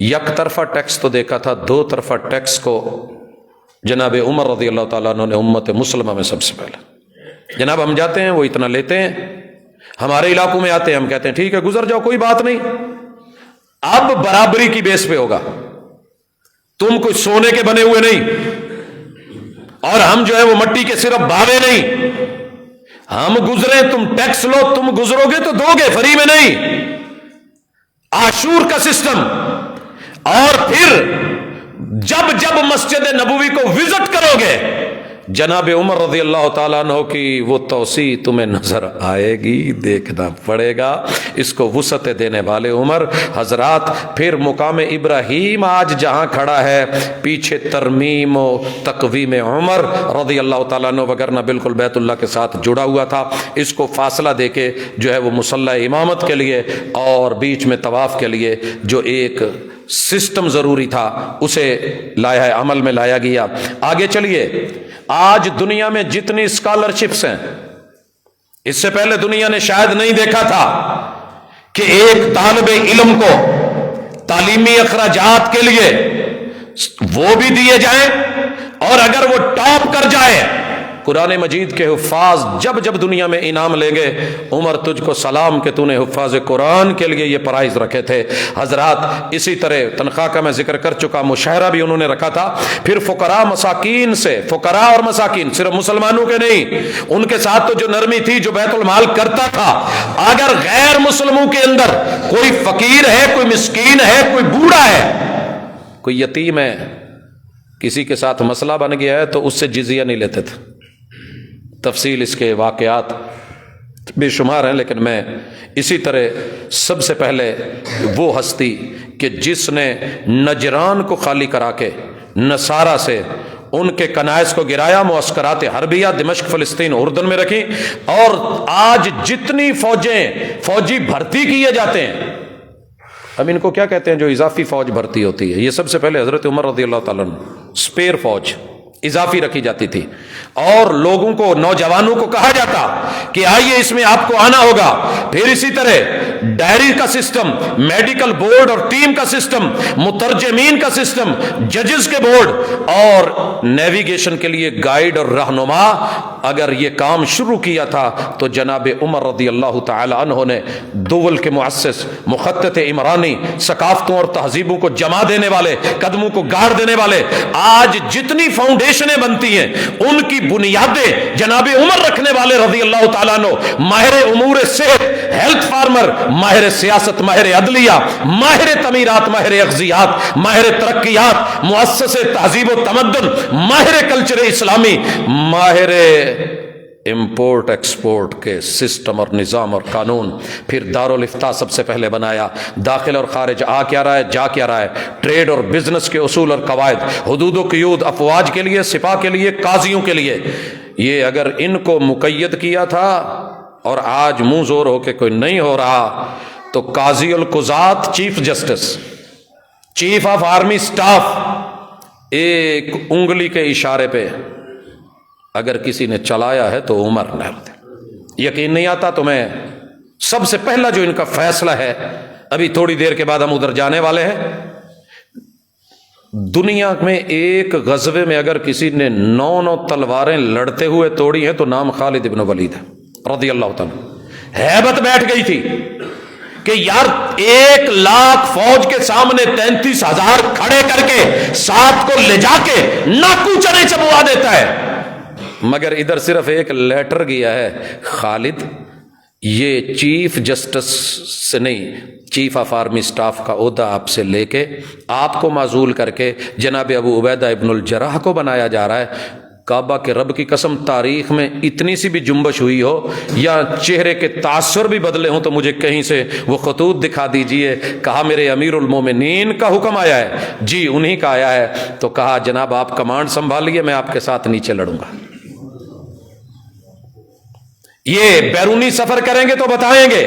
A: یک طرفہ ٹیکس تو دیکھا تھا، 2 طرفہ ٹیکس کو جناب عمر رضی اللہ تعالیٰ عنہ نے امت مسلمہ میں سب سے پہلے، جناب ہم جاتے ہیں وہ اتنا لیتے ہیں، ہمارے علاقوں میں آتے ہیں، ہم کہتے ہیں ٹھیک ہے گزر جاؤ، کوئی بات نہیں، اب برابری کی بیس پہ ہوگا، تم کوئی سونے کے بنے ہوئے نہیں، اور ہم جو ہے وہ مٹی کے صرف بھاوے نہیں، ہم گزرے، تم ٹیکس لو، تم گزرو گے تو دو گے، فری میں نہیں، عاشور کا سسٹم۔ اور پھر جب جب مسجد نبوی کو وزٹ کرو گے، جناب عمر رضی اللہ تعالیٰ عنہ کی وہ توسیع تمہیں نظر آئے گی، دیکھنا پڑے گا، اس کو وسعت دینے والے عمر۔ حضرات پھر مقام ابراہیم آج جہاں کھڑا ہے، پیچھے ترمیم و تقویم عمر رضی اللہ تعالیٰ عنہ، وگرنہ بالکل بیت اللہ کے ساتھ جڑا ہوا تھا، اس کو فاصلہ دے کے جو ہے وہ مصلی امامت کے لیے اور بیچ میں طواف کے لیے جو ایک سسٹم ضروری تھا اسے لایا، عمل میں لایا گیا۔ آگے چلیے، آج دنیا میں جتنی اسکالرشپس ہیں، اس سے پہلے دنیا نے شاید نہیں دیکھا تھا کہ ایک طالب علم کو تعلیمی اخراجات کے لیے وہ بھی دیے جائیں، اور اگر وہ ٹاپ کر جائے، قرآن مجید کے حفاظ جب جب دنیا میں انعام لیں گے، عمر تجھ کو سلام کہ تو نے حفاظ قرآن کے لیے یہ پرائز رکھے تھے۔ حضرات اسی طرح تنخواہ کا میں ذکر کر چکا، مشاہرہ بھی انہوں نے رکھا تھا۔ پھر فقراء مساکین سے، فقراء اور مساکین صرف مسلمانوں کے نہیں، ان کے ساتھ تو جو نرمی تھی، جو بیت المال کرتا تھا، اگر غیر مسلموں کے اندر کوئی فقیر ہے، کوئی مسکین ہے، کوئی بوڑھا ہے، کوئی یتیم ہے، کسی کے ساتھ مسئلہ بن گیا ہے تو اس سے جزیہ نہیں لیتے تھے۔ تفصیل اس کے واقعات بے شمار ہیں، لیکن میں اسی طرح سب سے پہلے وہ ہستی کہ جس نے نجران کو خالی کرا کے نصارہ سے ان کے کنائس کو گرایا، معسکرات حربیہ دمشق، فلسطین، اردن میں رکھی، اور آج جتنی فوجی بھرتی کیے جاتے ہیں، اب ان کو کیا کہتے ہیں جو اضافی فوج بھرتی ہوتی ہے، یہ سب سے پہلے حضرت عمر رضی اللہ تعالیٰ عنہ سپیر فوج اضافی رکھی جاتی تھی، اور لوگوں کو، نوجوانوں کو کہا جاتا کہ آئیے اس میں آپ کو آنا ہوگا۔ پھر اسی طرح ڈائری کا سسٹم، میڈیکل بورڈ اور ٹیم کا سسٹم، مترجمین کا سسٹم، ججز کے بورڈ، اور نیویگیشن کے لیے گائیڈ اور رہنما۔ اگر یہ کام شروع کیا تھا تو جناب عمر رضی اللہ تعالی عنہ نے، دول کے مؤسس، مخطط عمرانی، ثقافتوں اور تہذیبوں کو جما دینے والے، قدموں کو گاڑ دینے والے، آج جتنی فاؤنڈیشنیں بنتی ہیں ان کی بنیادیں جناب عمر رکھنے والے رضی اللہ تعالیٰ عنہ، ماہر امور صحت، ہیلتھ فارمر، ماہر سیاست، ماہر عدلیہ، ماہر تعمیرات، ماہر اغذیات، ماہر ترقیات، مؤسس تہذیب و تمدن، ماہر کلچر اسلامی، ماہر امپورٹ ایکسپورٹ کے سسٹم اور نظام اور قانون. پھر دارالافتاء سب سے پہلے بنایا. داخل اور خارج آ کیا رہا ہے، جا کیا رہا ہے، ٹریڈ اور بزنس کے اصول اور قواعد، حدود و قیود، افواج کے لیے، سپاہ کے لیے، قاضیوں کے لیے. یہ اگر ان کو مقید کیا تھا اور آج منہ زور ہو کے کوئی نہیں ہو رہا تو قاضی القضات، chief justice, chief of army staff, ایک انگلی کے اشارے پہ اگر کسی نے چلایا ہے تو عمر نے. یقین نہیں آتا تو میں سب سے پہلا جو ان کا فیصلہ ہے، ابھی تھوڑی دیر کے بعد ہم ادھر جانے والے ہیں، دنیا میں ایک غزوے میں اگر کسی نے 9 تلواریں لڑتے ہوئے توڑی ہیں تو نام خالد ابن ولید ہے رضی اللہ تعالیٰ. ہیبت بیٹھ گئی تھی کہ یار 1,00,000 فوج کے سامنے 33,000 کھڑے کر کے 7 کو لے جا کے ناکو چنے چبوا دیتا ہے، مگر ادھر صرف ایک لیٹر گیا ہے، خالد یہ چیف جسٹس سے نہیں، چیف آف آرمی سٹاف کا عہدہ آپ سے لے کے آپ کو معزول کر کے جناب ابو عبیدہ ابن الجراح کو بنایا جا رہا ہے. کعبہ کے رب کی قسم، تاریخ میں اتنی سی بھی جنبش ہوئی ہو یا چہرے کے تاثر بھی بدلے ہوں تو مجھے کہیں سے وہ خطوط دکھا دیجئے. کہا میرے امیر المومنین کا حکم آیا ہے. جی انہی کا آیا ہے. تو کہا جناب آپ کمانڈ سنبھالیے، میں آپ کے ساتھ نیچے لڑوں گا. یہ بیرونی سفر کریں گے تو بتائیں گے،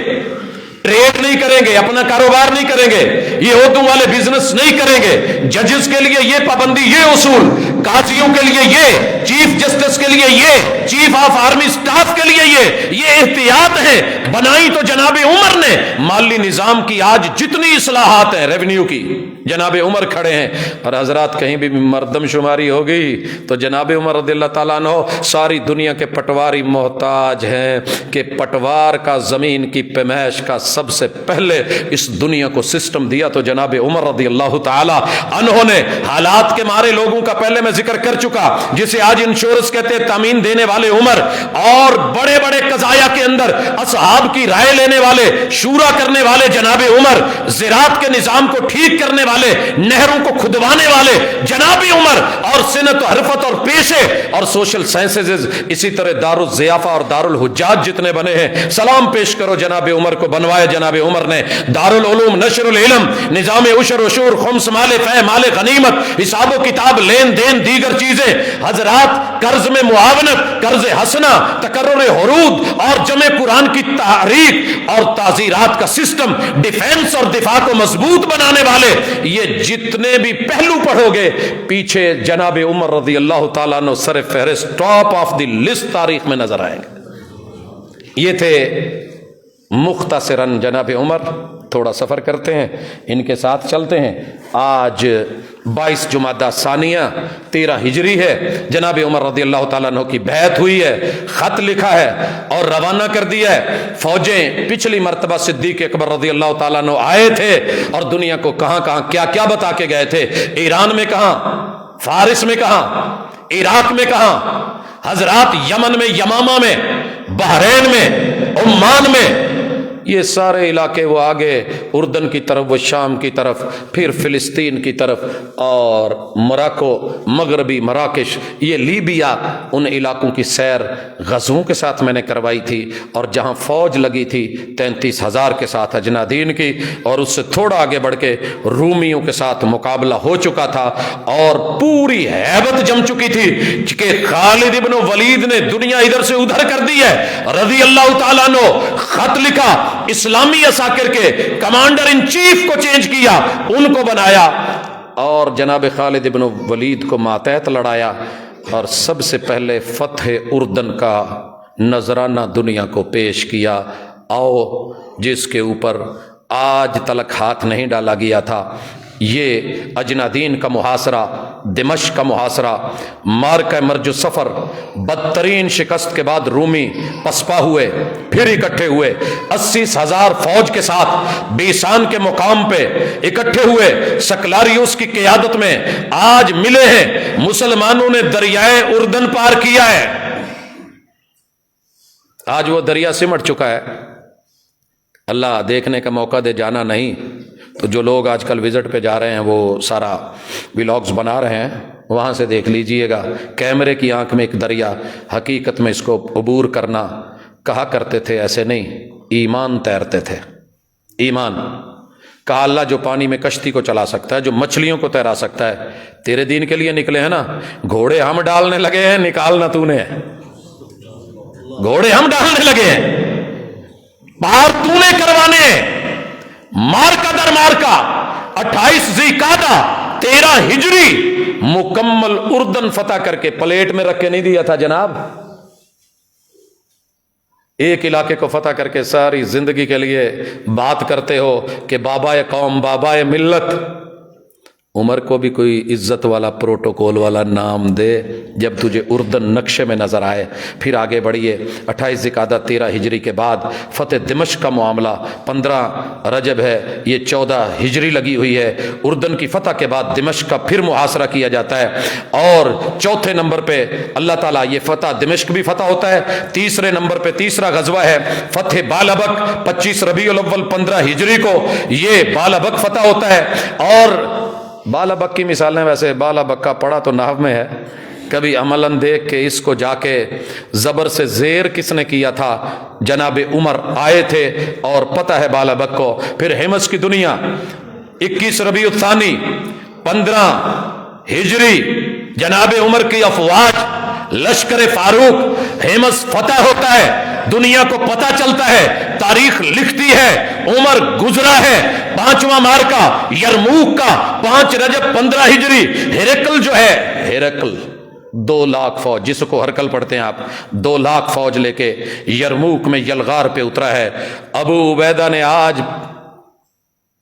A: ٹریڈ نہیں کریں گے، اپنا کاروبار نہیں کریں گے، یہ عہدوں والے بزنس نہیں کریں گے. ججز کے لیے یہ پابندی، یہ اصول، قاضیوں کے لیے یہ، چیف جسٹس کے لیے یہ، چیف آف آرمی سٹاف کے لیے یہ احتیاط ہے بنائی تو جناب عمر نے. مالی نظام کی آج جتنی اصلاحات ہیں، ریونیو کی، جناب عمر کھڑے ہیں. اور حضرات کہیں بھی مردم شماری ہوگی تو جناب عمر رضی اللہ تعالیٰ عنہ ساری دنیا کے پٹواری محتاج ہیں کہ پٹوار کا زمین کی پیمائش کا سب سے پہلے اس دنیا کو سسٹم دیا تو جناب عمر رضی اللہ تعالیٰ عنہ نے. حالات کے مارے لوگوں کا پہلے میں ذکر کر چکا، جسے آج انشورنس کہتے ہیں، تامین دینے والے عمر، اور بڑے بڑے قضایا کے اندر اصحاب کی رائے لینے والے، شورا کرنے والے جناب عمر، زراعت کے نظام کو ٹھیک کرنے والے، نہروں کو کھدوانے والے جناب عمر، اور صنعت و حرفت اور پیشے اور سوشل سائنسز، اسی طرح دار الضیافہ اور دار الحجاج جتنے بنے ہیں. سلام پیش کرو جناب عمر کو، بنوایا جناب عمر نے. دار العلوم، نشر العلم، نظام عشر و شور، خمس مال فہ مال غنیمت، حساب و کتاب، لین دین، دیگر چیزیں. حضرات قرض میں معاونت، قرض حسنہ، تقرر حدود اور جمع قرآن کی تحریک اور تعزیرات کا سسٹم، ڈیفنس اور دفاع کو مضبوط بنانے والے، یہ جتنے بھی پہلو پڑھو گے پیچھے جناب عمر رضی اللہ تعالیٰ عنہ سر فہرست، ٹاپ آف دی لسٹ تاریخ میں نظر آئیں گے. یہ تھے مختصراً جناب عمر. تھوڑا سفر کرتے ہیں، ان کے ساتھ چلتے ہیں. آج 22 جمادی ثانیہ 13 ہجری ہے. جناب عمر رضی اللہ تعالیٰ عنہ کی بیعت ہوئی ہے، خط لکھا ہے اور روانہ کر دیا ہے. فوجیں پچھلی مرتبہ صدیق اکبر رضی اللہ تعالیٰ عنہ آئے تھے اور دنیا کو کہاں کہاں کیا کیا بتا کے گئے تھے. ایران میں کہاں، فارس میں کہاں، عراق میں کہاں، حضرات یمن میں، یمامہ میں، بحرین میں، عمان میں، یہ سارے علاقے وہ آگے اردن کی طرف، وہ شام کی طرف، پھر فلسطین کی طرف، اور موراکو، مغربی مراکش، یہ لیبیا، ان علاقوں کی سیر غزووں کے ساتھ میں نے کروائی تھی. اور جہاں فوج لگی تھی 33,000 کے ساتھ اجنادین کی، اور اس سے تھوڑا آگے بڑھ کے رومیوں کے ساتھ مقابلہ ہو چکا تھا اور پوری ہیبت جم چکی تھی کہ خالد ابن ولید نے دنیا ادھر سے ادھر کر دی ہے رضی اللہ تعالیٰ عنہ. خط لکھا، اسلامی عساکر کے کمانڈر ان چیف کو چینج کیا، ان کو بنایا، اور جناب خالد ابن ولید کو ماتحت لڑایا، اور سب سے پہلے فتح اردن کا نذرانہ دنیا کو پیش کیا. آؤ جس کے اوپر آج تلک ہاتھ نہیں ڈالا گیا تھا، یہ اجنادین کا محاصرہ، دمشق کا محاصرہ، مارکہ مرج السفر، بدترین شکست کے بعد رومی پسپا ہوئے، پھر اکٹھے ہوئے، 80,000 فوج کے ساتھ بیسان کے مقام پہ اکٹھے ہوئے سکلاریوس کی قیادت میں. آج ملے ہیں، مسلمانوں نے دریائے اردن پار کیا ہے. آج وہ دریا سمٹ چکا ہے. اللہ دیکھنے کا موقع دے، جانا نہیں تو جو لوگ آج کل وزٹ پہ جا رہے ہیں وہ سارا ولاگز بنا رہے ہیں، وہاں سے دیکھ لیجئے گا۔ کیمرے کی آنکھ میں ایک دریا، حقیقت میں اس کو عبور کرنا کہا کرتے تھے ایسے نہیں، ایمان تیرتے تھے۔ ایمان کہا اللہ جو پانی میں کشتی کو چلا سکتا ہے، جو مچھلیوں کو تیرا سکتا ہے، تیرے دین کے لیے نکلے ہیں نا، گھوڑے ہم ڈالنے لگے ہیں، نکالنا تو نے ہے۔ گھوڑے ہم ڈالنے لگے ہیں، پار تو نے کروانے ہیں، مارکا در مارکا 28 ذی قعدہ 13 ہجری مکمل اردن فتح کر کے پلیٹ میں رکھ کے نہیں دیا تھا جناب، ایک علاقے کو فتح کر کے ساری زندگی کے لیے بات کرتے ہو کہ بابا قوم، بابا ملت۔ عمر کو بھی کوئی عزت والا پروٹوکول والا نام دے جب تجھے اردن نقشے میں نظر آئے۔ پھر آگے بڑھیے، 28 ذی-القعدہ 13 ہجری کے بعد فتح دمشق کا معاملہ 15 رجب ہے، یہ 14 ہجری لگی ہوئی ہے۔ اردن کی فتح کے بعد دمشق کا پھر محاصرہ کیا جاتا ہے، اور چوتھے نمبر پہ اللہ تعالیٰ یہ فتح دمشق بھی فتح ہوتا ہے۔ تیسرے نمبر پہ تیسرا غزوہ ہے فتح بالابک، 25 ربیع الاول 15 ہجری کو یہ بالابک فتح ہوتا ہے۔ اور بالابک کی مثالیں، ویسے بالابک کا پڑھا تو نحو میں ہے، کبھی عملاً دیکھ کے اس کو جا کے زبر سے زیر کس نے کیا تھا، جناب عمر آئے تھے اور پتہ ہے بالابک کو۔ پھر حمص کی دنیا 21 ربیع الثانی 15 ہجری، جناب عمر کی افواج، لشکر فاروق، حمص فتح ہوتا ہے، دنیا کو پتہ چلتا ہے، تاریخ لکھتی ہے عمر گزرا ہے۔ 5واں مارکا یرموک کا 5 رجب 15 ہجری، ہرقل جو ہے، ہرقل 2 لاکھ فوج، جس کو ہرقل پڑھتے ہیں آپ، 2 لاکھ فوج لے کے یرموک میں یلغار پہ اترا ہے۔ ابو عبیدہ نے آج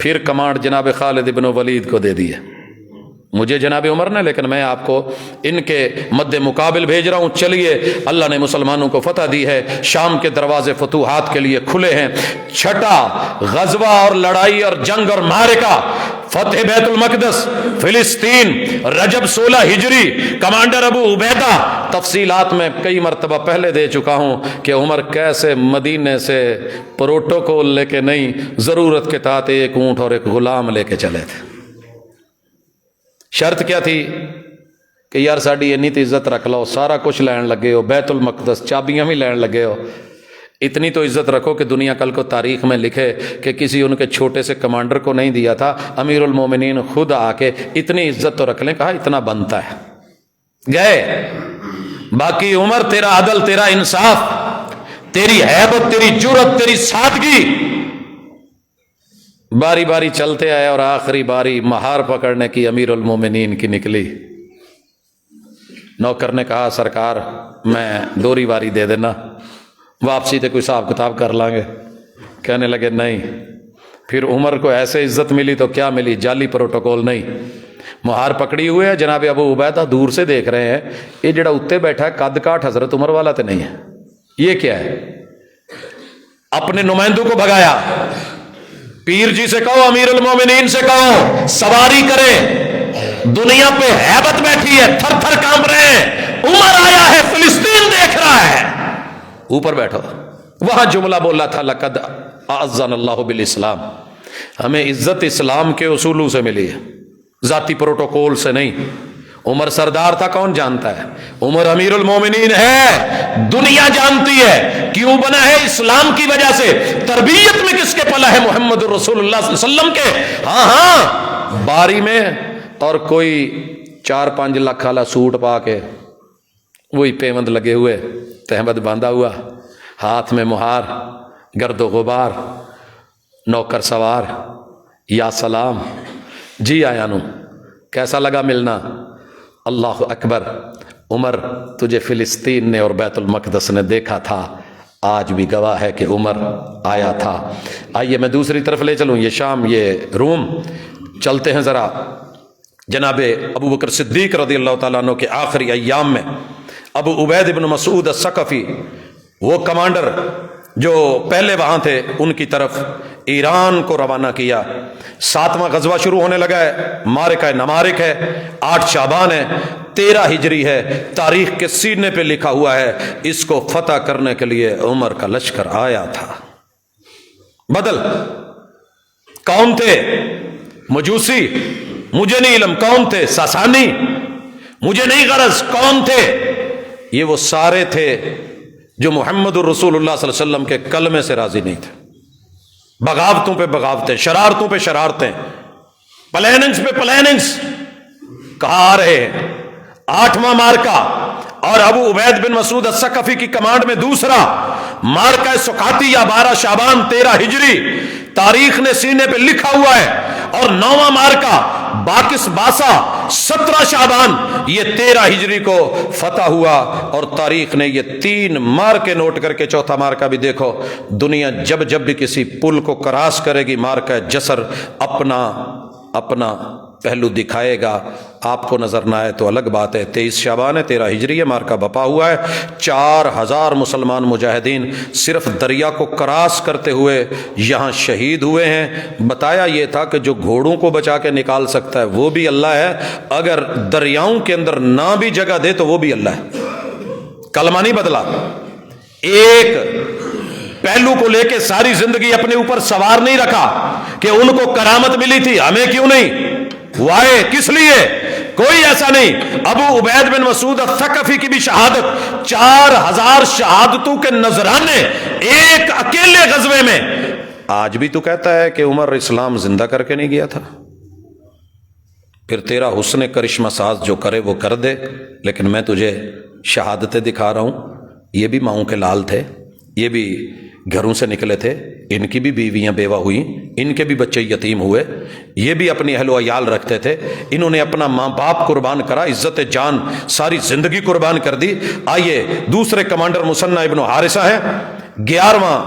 A: پھر کمانڈ جناب خالد بن ولید کو دے دی ہے، مجھے جناب عمر نے، لیکن میں آپ کو ان کے مد مقابل بھیج رہا ہوں۔ چلیے، اللہ نے مسلمانوں کو فتح دی ہے، شام کے دروازے فتوحات کے لیے کھلے ہیں۔ چھٹا غزوہ اور لڑائی اور جنگ اور معرکہ، فتح بیت المقدس فلسطین، رجب 16 ہجری، کمانڈر ابو عبیدہ۔ تفصیلات میں کئی مرتبہ پہلے دے چکا ہوں کہ عمر کیسے مدینے سے پروٹوکول لے کے نہیں، ضرورت کے تحت ایک اونٹ اور ایک غلام لے کے چلے تھے۔ شرط کیا تھی کہ یار ساڈی اینی تے عزت رکھ لو، سارا کچھ لین لگے ہو، بیت المقدس چابیاں بھی لین لگے ہو، اتنی تو عزت رکھو کہ دنیا کل کو تاریخ میں لکھے کہ کسی ان کے چھوٹے سے کمانڈر کو نہیں دیا تھا، امیر المومنین خود آ کے اتنی عزت تو رکھ لیں، کہا اتنا بنتا ہے، گئے۔ باقی عمر تیرا عدل، تیرا انصاف، تیری ہیبت، تیری جرأت، تیری سادگی، باری باری چلتے آئے، اور آخری باری مہار پکڑنے کی امیر المومنین کی نکلی۔ نوکر نے کہا سرکار میں دوری واری دے دینا، واپسی تے کوئی حساب کتاب کر لیں گے۔ کہنے لگے نہیں۔ پھر عمر کو ایسے عزت ملی تو کیا ملی، جعلی پروٹوکول نہیں، مہار پکڑی ہوئے ہے۔ جناب ابو عبیدہ دور سے دیکھ رہے ہیں، یہ جڑا اتنے بیٹھا ہے قد کاٹ حضرت عمر والا تے نہیں ہے، یہ کیا ہے؟ اپنے نمائندوں کو بھگایا، پیر جی سے کہو، امیر المومنین سے کہو سواری کرے، دنیا پہ ہیبت بیٹھی ہے، تھر تھر کانپ رہے ہیں، عمر آیا ہے، فلسطین دیکھ رہا ہے، اوپر بیٹھو۔ وہاں جملہ بولا تھا لقد اعزنا اللہ بالاسلام، ہمیں عزت اسلام کے اصولوں سے ملی ہے، ذاتی پروٹوکول سے نہیں۔ عمر سردار تھا، کون جانتا ہے؟ عمر امیر المومنین ہے، دنیا جانتی ہے، کیوں بنا ہے؟ اسلام کی وجہ سے۔ تربیت میں کس کے پلا ہے؟ محمد رسول اللہ صلی اللہ علیہ وسلم کے۔ ہاں ہاں، باری میں اور کوئی 4-5 لاکھ والا سوٹ پا کے، وہی پیوند لگے ہوئے، تہمت باندھا ہوا، ہاتھ میں مہار، گرد و غبار، نوکر سوار، یا سلام، جی آیا نو، کیسا لگا ملنا؟ اللہ اکبر، عمر تجھے فلسطین نے اور بیت المقدس نے دیکھا تھا، آج بھی گواہ ہے کہ عمر آیا تھا۔ آئیے میں دوسری طرف لے چلوں، یہ شام، یہ روم، چلتے ہیں ذرا جناب ابو بکر صدیق رضی اللہ تعالیٰ عنہ کے آخری ایام میں۔ ابو عبید بن مسعود الثقفی، وہ کمانڈر جو پہلے وہاں تھے، ان کی طرف ایران کو روانہ کیا۔ 7واں غزوہ شروع ہونے لگا ہے، معرکہ نمارک ہے، 8 شعبان ہے، 13 ہجری ہے، تاریخ کے سینے پہ لکھا ہوا ہے، اس کو فتح کرنے کے لیے عمر کا لشکر آیا تھا۔ بدل کون تھے؟ مجوسی، مجھے نہیں علم کون تھے؟ ساسانی، مجھے نہیں غرض کون تھے؟ یہ وہ سارے تھے جو محمد الرسول اللہ صلی اللہ علیہ وسلم کے کلمے سے راضی نہیں تھے. بغاوتوں پہ بغاوتیں، شرارتوں پہ شرارتیں، پلاننگز پہ پلاننگز. کہا آ رہے ہیں 8واں مارکا، اور ابو عبید بن مسعود الثقفی کی کمانڈ میں دوسرا مارکا سقاطی یا 12 شعبان 13 ہجری، تاریخ نے سینے پہ لکھا ہوا ہے. اور 9واں مارکا باکس باسا 17 شعبان، یہ 13 ہجری کو فتح ہوا. اور تاریخ نے یہ 3 مارکے نوٹ کر کے چوتھا مارکا بھی دیکھو. دنیا جب جب بھی کسی پل کو کراس کرے گی، مارکا جسر اپنا پہلو دکھائے گا. آپ کو نظر نہ آئے تو الگ بات ہے. 23 شعبان ہے، 13 ہجری ہے، مارکا بپا ہوا ہے. 4000 مسلمان مجاہدین صرف دریا کو کراس کرتے ہوئے یہاں شہید ہوئے ہیں. بتایا یہ تھا کہ جو گھوڑوں کو بچا کے نکال سکتا ہے وہ بھی اللہ ہے، اگر دریاؤں کے اندر نہ بھی جگہ دے تو وہ بھی اللہ ہے. کلمہ نہیں بدلا. ایک پہلو کو لے کے ساری زندگی اپنے اوپر سوار نہیں رکھا کہ ان کو کرامت ملی تھی ہمیں کیوں نہیں. وائے کس لیے؟ کوئی ایسا نہیں. ابو عبید بن مسعود الثقفی کی بھی شہادت 4000 شہادتوں کے نذرانے ایک اکیلے غزوے میں. آج بھی تو کہتا ہے کہ عمر اسلام زندہ کر کے نہیں گیا تھا. پھر تیرا حسن کرشمہ ساز جو کرے وہ کر دے، لیکن میں تجھے شہادتیں دکھا رہا ہوں. یہ بھی ماؤں کے لال تھے، یہ بھی گھروں سے نکلے تھے، ان کی بھی بیویاں بیوہ ہوئیں، ان کے بھی بچے یتیم ہوئے، یہ بھی اپنی اہل و عیال رکھتے تھے. انہوں نے اپنا ماں باپ قربان کرا، عزت جان ساری زندگی قربان کر دی. آئیے دوسرے کمانڈر مثنى ابن حارثہ ہے. 11واں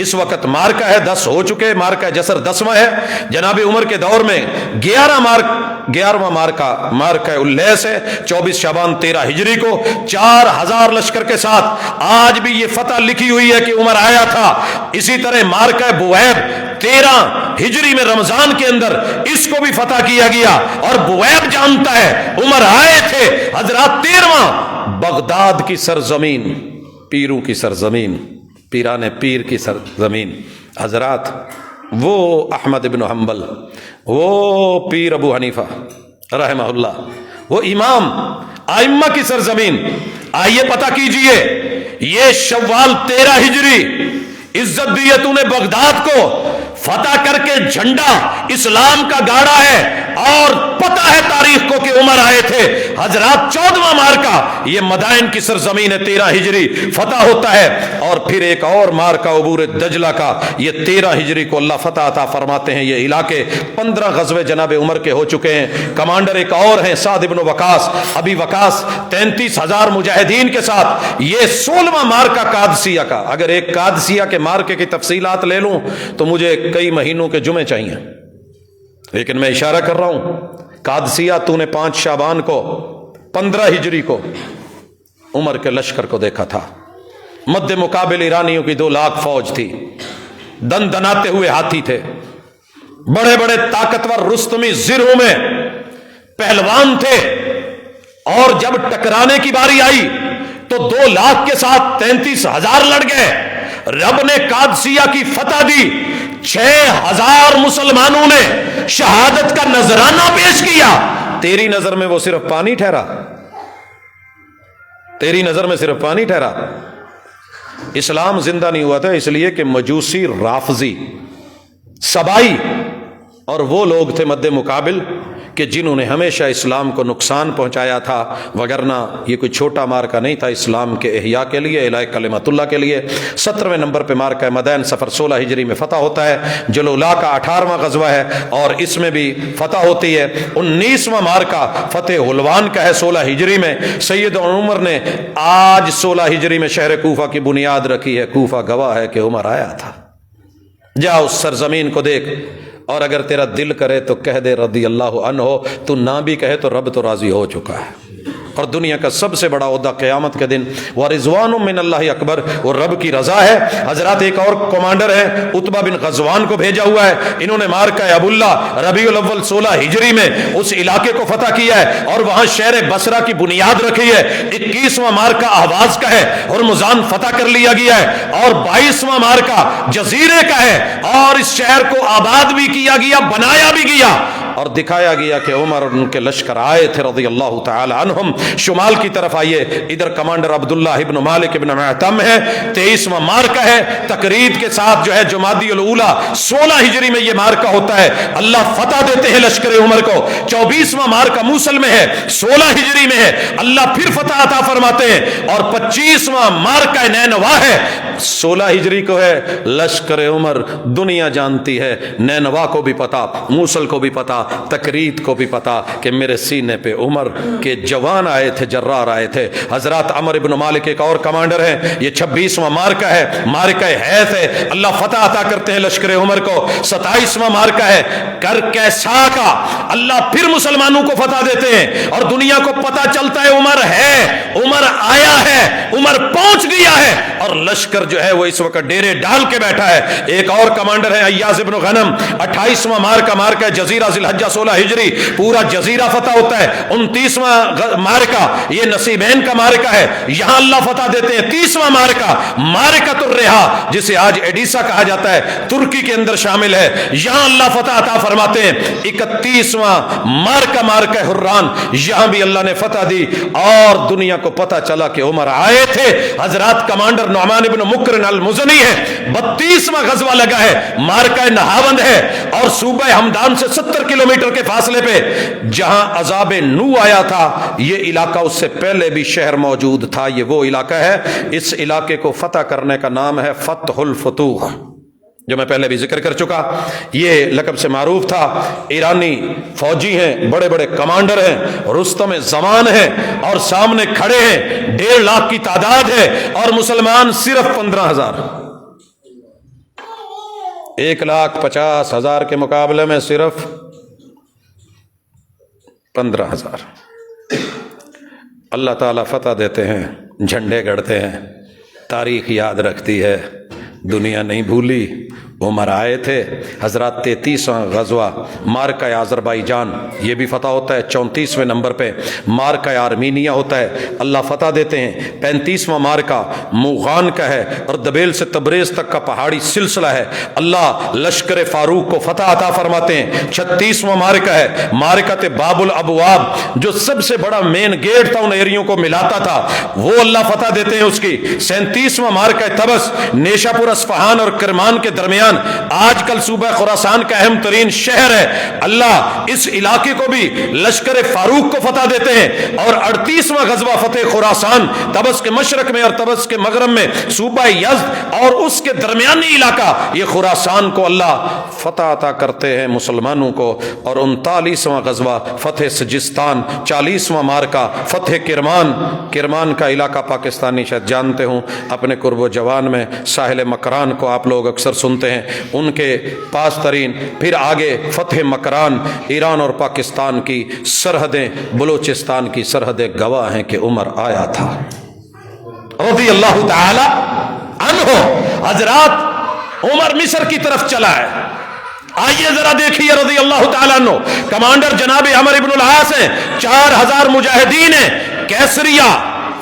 A: اس وقت مارکا ہے، 10 ہو چکے. مارکا جسر 10واں ہے. جناب عمر کے دور میں 11واں مارکا اللیس ہے. 24 شعبان 13 ہجری کو 4000 لشکر کے ساتھ. آج بھی یہ فتح لکھی ہوئی ہے کہ عمر آیا تھا. اسی طرح مارکا بویب 13 ہجری میں رمضان کے اندر اس کو بھی فتح کیا گیا، اور بویب جانتا ہے عمر آئے تھے. حضرات 13واں بغداد کی سرزمین، پیروں کی سرزمین، پیران پیر کی سرزمین. حضرات وہ احمد بن حنبل، وہ پیر ابو حنیفہ رحمہ اللہ، وہ امام ائمہ کی سرزمین. آئیے پتہ کیجئے، یہ شوال 13 ہجری عزت دی ہے تو نے بغداد کو، فتح کر کے جھنڈا اسلام کا گاڑا ہے، اور پتہ ہے تاریخ کو کہ عمر آئے تھے. حضرات 14واں مارکا یہ مدائن کی سرزمین ہے، 13 ہجری فتح ہوتا ہے. اور پھر ایک اور مارکا عبور دجلہ کا، یہ 13 ہجری کو اللہ فتح عطا فرماتے ہیں. یہ علاقے 15 غزوے جناب عمر کے ہو چکے ہیں. کمانڈر ایک اور ہیں سعد بن وقاص، ابھی وقاص 33,000 مجاہدین کے ساتھ. یہ 16واں مارکا قادسیہ کا. اگر ایک قادسیہ کے مارکے کی تفصیلات لے لوں تو مجھے کئی مہینوں کے جمعے چاہیے، لیکن میں اشارہ کر رہا ہوں. قادسیہ تو نے 5 شعبان کو 15 ہجری کو عمر کے لشکر کو دیکھا تھا. مد مقابل ایرانیوں کی 2 لاکھ فوج تھی، دن دناتے ہوئے ہاتھی تھے، بڑے بڑے طاقتور رستمی زرہوں میں پہلوان تھے. اور جب ٹکرانے کی باری آئی تو 2 لاکھ کے ساتھ 33,000 لڑ گئے. رب نے قادسیہ کی فتح دی. 6,000 مسلمانوں نے شہادت کا نذرانہ پیش کیا. تیری نظر میں وہ صرف پانی ٹھہرا؟ تیری نظر میں صرف پانی ٹھہرا؟ اسلام زندہ نہیں ہوا تھا اس لیے کہ مجوسی، رافضی، سبائی اور وہ لوگ تھے مد مقابل کہ جنہوں نے ہمیشہ اسلام کو نقصان پہنچایا تھا. وگرنہ یہ کوئی چھوٹا مارکا نہیں تھا اسلام کے احیاء کے لیے، اعلاء کلمت اللہ کے لیے. 17ویں نمبر پہ مارکا مدائن سفر 16 ہجری میں فتح ہوتا ہے. جلولا کا 18واں غزوہ ہے اور اس میں بھی فتح ہوتی ہے. 19واں مارکا فتح حلوان کا ہے 16 ہجری میں. سید عمر نے آج 16 ہجری میں شہر کوفہ کی بنیاد رکھی ہے. کوفہ گواہ ہے کہ عمر آیا تھا. جا اس سرزمین کو دیکھ، اور اگر تیرا دل کرے تو کہہ دے رضی اللہ عنہ. تو نہ بھی کہے تو رب تو راضی ہو چکا ہے. اور دنیا کا سب سے بڑا عہدہ قیامت کے دن ورضوان من اللہ اکبر، اور رب کی رضا ہے۔ حضرات ایک اور کمانڈر ہے عتبہ بن غزوان کو بھیجا ہوا ہے، انہوں نے مارکہ ابو اللہ ربیع الاول 16 ہجری میں اس علاقے کو فتح کیا ہے اور وہاں شہر بصرہ کی بنیاد رکھی ہے۔ 21واں مارکہ آواز کا ہے اور مزان فتح کر لیا گیا ہے، اور 22واں مارکہ جزیرے کا ہے اور اس شہر کو آباد بھی کیا گیا، بنایا بھی گیا، اور دکھایا گیا کہ عمر اور ان کے لشکر آئے تھے رضی اللہ تعالی عنہم۔ شمال کی طرف آئیے، ادھر کمانڈر عبداللہ ابن مالک ابن معتم ہے، 23واں مارکہ ہے، تقرید کے ساتھ جو ہے جمادی الاولیٰ 16 ہجری میں یہ مارکہ ہوتا ہے، اللہ فتح دیتے ہیں لشکر عمر کو۔ 24واں مارکہ موصل میں ہے، 16 ہجری میں ہے، اللہ پھر فتح عطا فرماتے ہیں، اور 25واں مارکہ نینوا ہے، 16 ہجری کو ہے۔ لشکر عمر دنیا جانتی ہے، نینوا کو بھی پتا، موصل کو بھی پتا، تقرید کو بھی پتا کہ میرے سینے پہ عمر کے جوان آئے تھے، جرار آئے تھے۔ حضرات عمر ابن مالک ایک اور کمانڈر ہیں، یہ 26واں مارکہ ہے، مارکہ حیث ہے، اللہ فتح عطا کرتے ہیں لشکر عمر کو۔ 27واں مارکہ ہے کرکیسا کا، اللہ پھر مسلمانوں کو فتح دیتے ہیں اور دنیا کو پتہ چلتا ہے عمر ہے، عمر آیا ہے، عمر پہنچ گیا ہے، اور لشکر جو ہے وہ اس وقت ڈیرے ڈال کے بیٹھا ہے۔ ایک اور کمانڈر ہے ایاز ابن غنم، 28واں مارکہ جزیرہ ذی الحجہ 16 ہجری، پورا جزیرہ فتح ہوتا ہے۔ 29واں مارکہ یہ نصیبین کا مارکہ ہے، یہاں اللہ فتح دیتے ہیں۔ 30واں مارکہ مارکۃ الرہا، جسے آج ایڈیسا کہا جاتا ہے، ترکی کے اندر شامل ہے، یہاں اللہ فتح عطا فرماتے ہیں۔ 31واں مارکہ حران، یہاں بھی اللہ نے فتح دی اور دنیا کو پتہ چلا کہ عمر آئے تھے۔ حضرات کمانڈر نعمان ابن مکرن المزنی ہے، 32واں غزوہ لگا ہے، مارکہ نہاوند ہے، اور صوبہ ہمدان سے 70 کلومیٹر کے فاصلے پہ جہاں عذاب نو آیا تھا، یہ علاقہ اس سے پہلے بھی شہر موجود تھا، یہ وہ علاقہ ہے۔ اس علاقے کو فتح کرنے کا نام ہے فتح الفتوح، جو میں پہلے بھی ذکر کر چکا۔ یہ لقب سے معروف تھا، ایرانی فوجی ہیں، بڑے بڑے کمانڈر ہیں، رستم زمان ہیں، اور سامنے کھڑے ہیں، 1.5 لاکھ کی تعداد ہے، اور مسلمان صرف 15,000، 1,50,000 کے مقابلے میں صرف 15,000۔ اللہ تعالیٰ فتح دیتے ہیں، جھنڈے گڑتے ہیں، تاریخ یاد رکھتی ہے، دنیا نہیں بھولی، عمر آئے تھے۔ حضرات 33واں غزوہ مارکہ آذربائیجان، یہ بھی فتح ہوتا ہے۔ 34ویں نمبر پہ مارکہ آرمینیا ہوتا ہے، اللہ فتح دیتے ہیں۔ 35واں مارکہ موغان کا ہے، اور دبیل سے تبریز تک کا پہاڑی سلسلہ ہے، اللہ لشکر فاروق کو فتح عطا فرماتے ہیں۔ 36واں مارکہ ہے مارکۃ باب الابواب، جو سب سے بڑا مین گیٹ تھا، ان ایریوں کو ملاتا تھا، وہ اللہ فتح دیتے ہیں اس کی۔ 37واں مارکہ تبس، نیشا پور اصفہان اور کرمان کے درمیان آج کل صوبہ خراسان کا اہم ترین شہر ہے، اللہ اس علاقے کو بھی لشکر فاروق کو فتح دیتے ہیں۔ اور 38واں غزوہ فتح خراسان، تبس کے مشرق میں اور تبس کے مغرب میں صوبہ یزد اور اس کے درمیانی علاقہ، یہ خراسان کو اللہ فتح عطا کرتے ہیں مسلمانوں کو۔ اور 39واں غزوہ فتح سجستان، 40واں مارکہ فتح کرمان، کرمان کا علاقہ پاکستانی شاید جانتے ہوں، اپنے قرب و جوان میں ساحل مکران کو آپ لوگ اکثر سنتے ہیں، ان کے پاس ترین۔ پھر آگے فتح مکران، ایران اور پاکستان کی سرحدیں، بلوچستان کی سرحدیں گواہ ہیں کہ عمر آیا تھا رضی اللہ تعالی عنہ۔ حضرات عمر مصر کی طرف چلا ہے، آئیے ذرا دیکھیے رضی اللہ تعالیٰ عنہ۔ کمانڈر جناب عمر ابن العاص ہیں، 4000 مجاہدین ہیں، کیسریا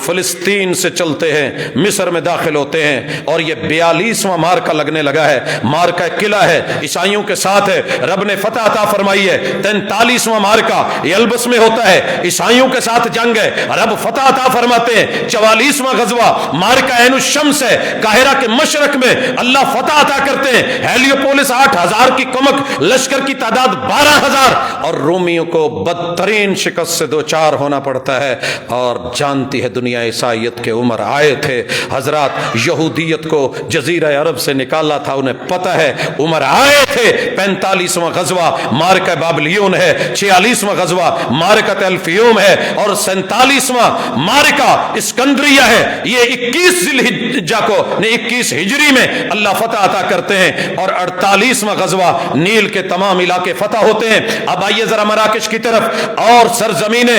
A: فلسطین سے چلتے ہیں، مصر میں داخل ہوتے ہیں، اور یہ 42واں مارکہ لگنے لگا ہے، مارکہ قلعہ ہے، عیسائیوں کے ساتھ ہے، رب نے فتح عطا فرمائی ہے۔ 43واں مارکہ یلبس میں ہوتا ہے، عیسائیوں کے ساتھ جنگ ہے، رب فتح عطا فرماتے ہیں۔ 44واں غزوہ مارکہ عین الشمس ہے، قاہرہ کے مشرق میں، اللہ فتح عطا کرتے ہیں۔ ہیلیوپولس 8000 کی کمک، لشکر کی تعداد 12000، اور رومیوں کو بدترین شکست سے دوچار ہونا پڑتا ہے، اور جانتی ہے دنیا عیسائیت کے عمر آئے تھے۔ حضرات یہودیت کو جزیرہ عرب سے نکالا تھا، انہیں پتہ ہے عمر آئے تھے۔ 45واں غزوہ مارکہ بابلیون ہے، 46واں غزوہ مارکۃ الفیوم ہے، اور 47واں مارکہ اسکندریہ ہے۔ یہ 21 ذی الحجہ کو 21 ہجری میں اللہ فتح عطا کرتے ہیں، اور 48واں غزوہ نیل کے تمام علاقے فتح ہوتے ہیں۔ اب آئیے ذرا مراکش کی طرف اور سرزمین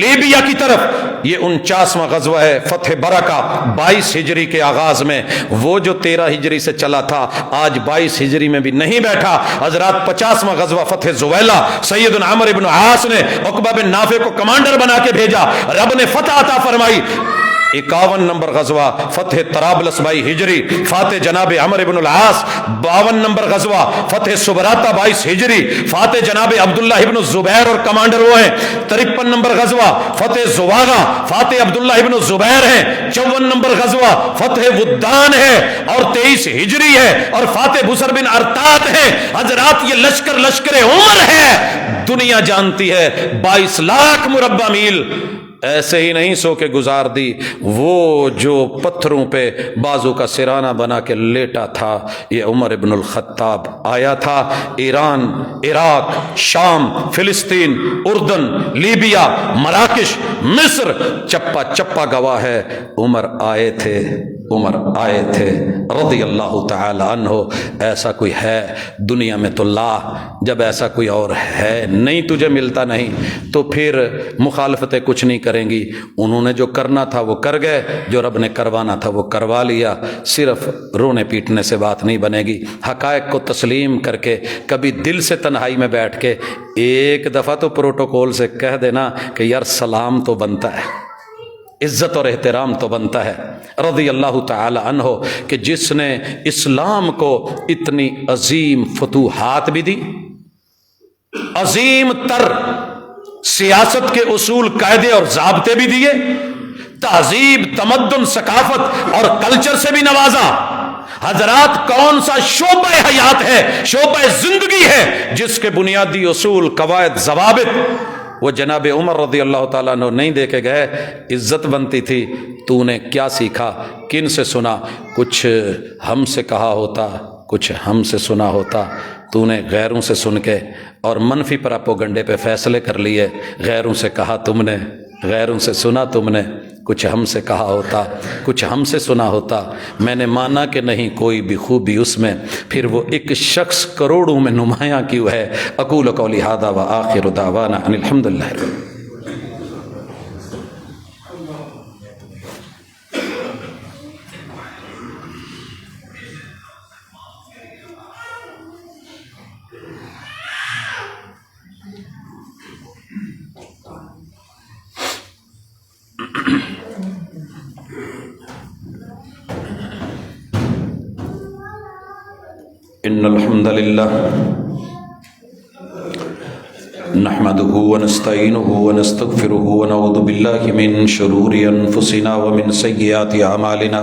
A: لیبیا کی طرف۔ یہ 49واں غزوہ ہے فتح برہ کا 22 ہجری کے آغاز میں. وہ جو 13 ہجری سے چلا تھا آج 22 ہجری میں بھی نہیں بیٹھا. حضرات 50واں غزوہ فتح زویلہ، سیدنا عمرو بن عاص نے عقبہ بن نافع کو کمانڈر بنا کے بھیجا، رب نے فتح عطا فرمائی. 51 نمبر غزوہ فتح طرابلس 22 ہجری، فاتح جناب عمرو بن العاص. 52 نمبر غزوہ فتح سبراتا 22 ہجری، فاتح جناب عبداللہ ابن الزبیر اور کمانڈر وہ ہیں. 53 نمبر غزوہ فتح زواغہ، فاتح عبداللہ ابن الزبیر ہیں. 54 نمبر غزوہ فتح ودان ہے اور 23 ہجری ہے اور فاتح بسر بن ارتاد ہے. حضرات یہ لشکر عمر ہے، دنیا جانتی ہے. 22 لاکھ مربع میل ایسے ہی نہیں سو کے گزار دی. وہ جو پتھروں پہ بازو کا سرانہ بنا کے لیٹا تھا یہ عمر ابن الخطاب. آیا تھا ایران، عراق، شام، فلسطین، اردن، لیبیا، مراکش، مصر، چپا چپا گواہ ہے. عمر آئے تھے رضی اللہ تعالی عنہ. ایسا کوئی ہے دنیا میں تو لا، جب ایسا کوئی اور ہے نہیں، تجھے ملتا نہیں تو پھر مخالفتیں کچھ نہیں کریں گی. انہوں نے جو کرنا تھا وہ کر گئے، جو رب نے کروانا تھا وہ کروا لیا. صرف رونے پیٹنے سے بات نہیں بنے گی. حقائق کو تسلیم کر کے کبھی دل سے تنہائی میں بیٹھ کے ایک دفعہ تو پروٹوکول سے کہہ دینا کہ یار سلام تو بنتا ہے، عزت اور احترام تو بنتا ہے. رضی اللہ تعالی عنہ کہ جس نے اسلام کو اتنی عظیم فتوحات بھی دی، عظیم تر سیاست کے اصول، قاعدے اور ضابطے بھی دیے، تہذیب، تمدن، ثقافت اور کلچر سے بھی نوازا. حضرات کون سا شعبہ حیات ہے، شعبہ زندگی ہے جس کے بنیادی اصول، قواعد، ضوابط وہ جناب عمر رضی اللہ تعالیٰ عنہ نہیں دے کے گئے؟ عزت بنتی تھی. تو نے کیا سیکھا، کن سے سنا؟ کچھ ہم سے کہا ہوتا، کچھ ہم سے سنا ہوتا. تو نے غیروں سے سن کے اور منفی پراپوگنڈے پہ فیصلے کر لیے. غیروں سے کہا تم نے، غیروں سے سنا تم نے. کچھ ہم سے کہا ہوتا، کچھ ہم سے سنا ہوتا. میں نے مانا کہ نہیں کوئی بھی خوبی اس میں، پھر وہ ایک شخص کروڑوں میں نمایاں کیوں ہے. اقول قولی ھذا وآخر دعوانا ان الحمد للہ. ان الحمد للہ نحمده ونستعینه ونستغفره ونعوذ باللہ من شرور انفسنا ومن سیئات اعمالنا.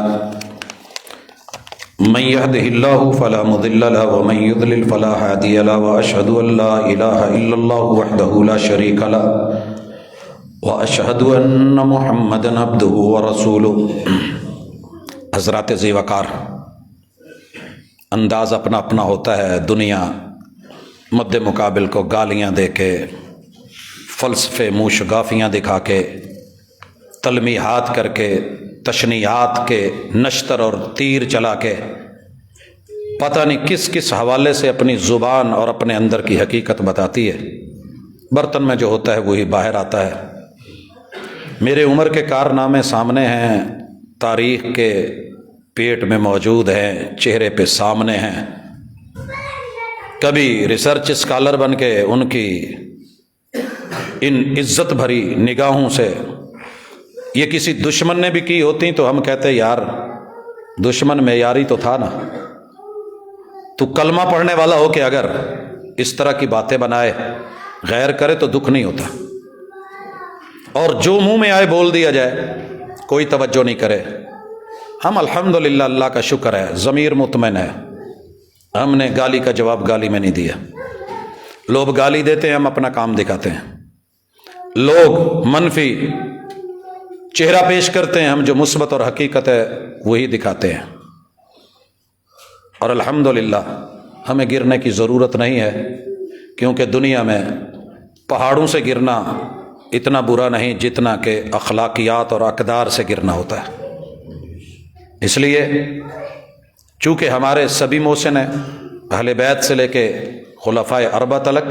A: من يهده الله فلا مضل له ومن يضلل فلا هادي له واشهد ان لا اله الا الله وحده لا شريك له واشهد ان محمدا عبده ورسوله. حضرات ذی وقار، انداز اپنا اپنا ہوتا ہے. دنیا مد مقابل کو گالیاں دے کے، فلسفے موشگافیاں دکھا کے، تلمیحات کر کے، تشنیعات کے نشتر اور تیر چلا کے پتہ نہیں کس کس حوالے سے اپنی زبان اور اپنے اندر کی حقیقت بتاتی ہے. برتن میں جو ہوتا ہے وہی باہر آتا ہے. میرے عمر کے کارنامے سامنے ہیں، تاریخ کے پیٹ میں موجود ہیں، چہرے پہ سامنے ہیں. کبھی ریسرچ اسکالر بن کے ان کی ان عزت بھری نگاہوں سے یہ کسی دشمن نے بھی کی ہوتی تو ہم کہتے یار دشمن معیاری تو تھا نا. تو کلمہ پڑھنے والا ہو کہ اگر اس طرح کی باتیں بنائے، غیر کرے تو دکھ نہیں ہوتا، اور جو منہ میں آئے بول دیا جائے کوئی توجہ نہیں کرے. ہم الحمدللہ اللہ کا شکر ہے ضمیر مطمئن ہے، ہم نے گالی کا جواب گالی میں نہیں دیا. لوگ گالی دیتے ہیں، ہم اپنا کام دکھاتے ہیں. لوگ منفی چہرہ پیش کرتے ہیں، ہم جو مثبت اور حقیقت ہے وہی دکھاتے ہیں. اور الحمدللہ ہمیں گرنے کی ضرورت نہیں ہے، کیونکہ دنیا میں پہاڑوں سے گرنا اتنا برا نہیں جتنا کہ اخلاقیات اور اقدار سے گرنا ہوتا ہے. اس لیے چونکہ ہمارے سبھی محسن ہیں، اہل بیت سے لے کے خلفائے اربعہ تلک،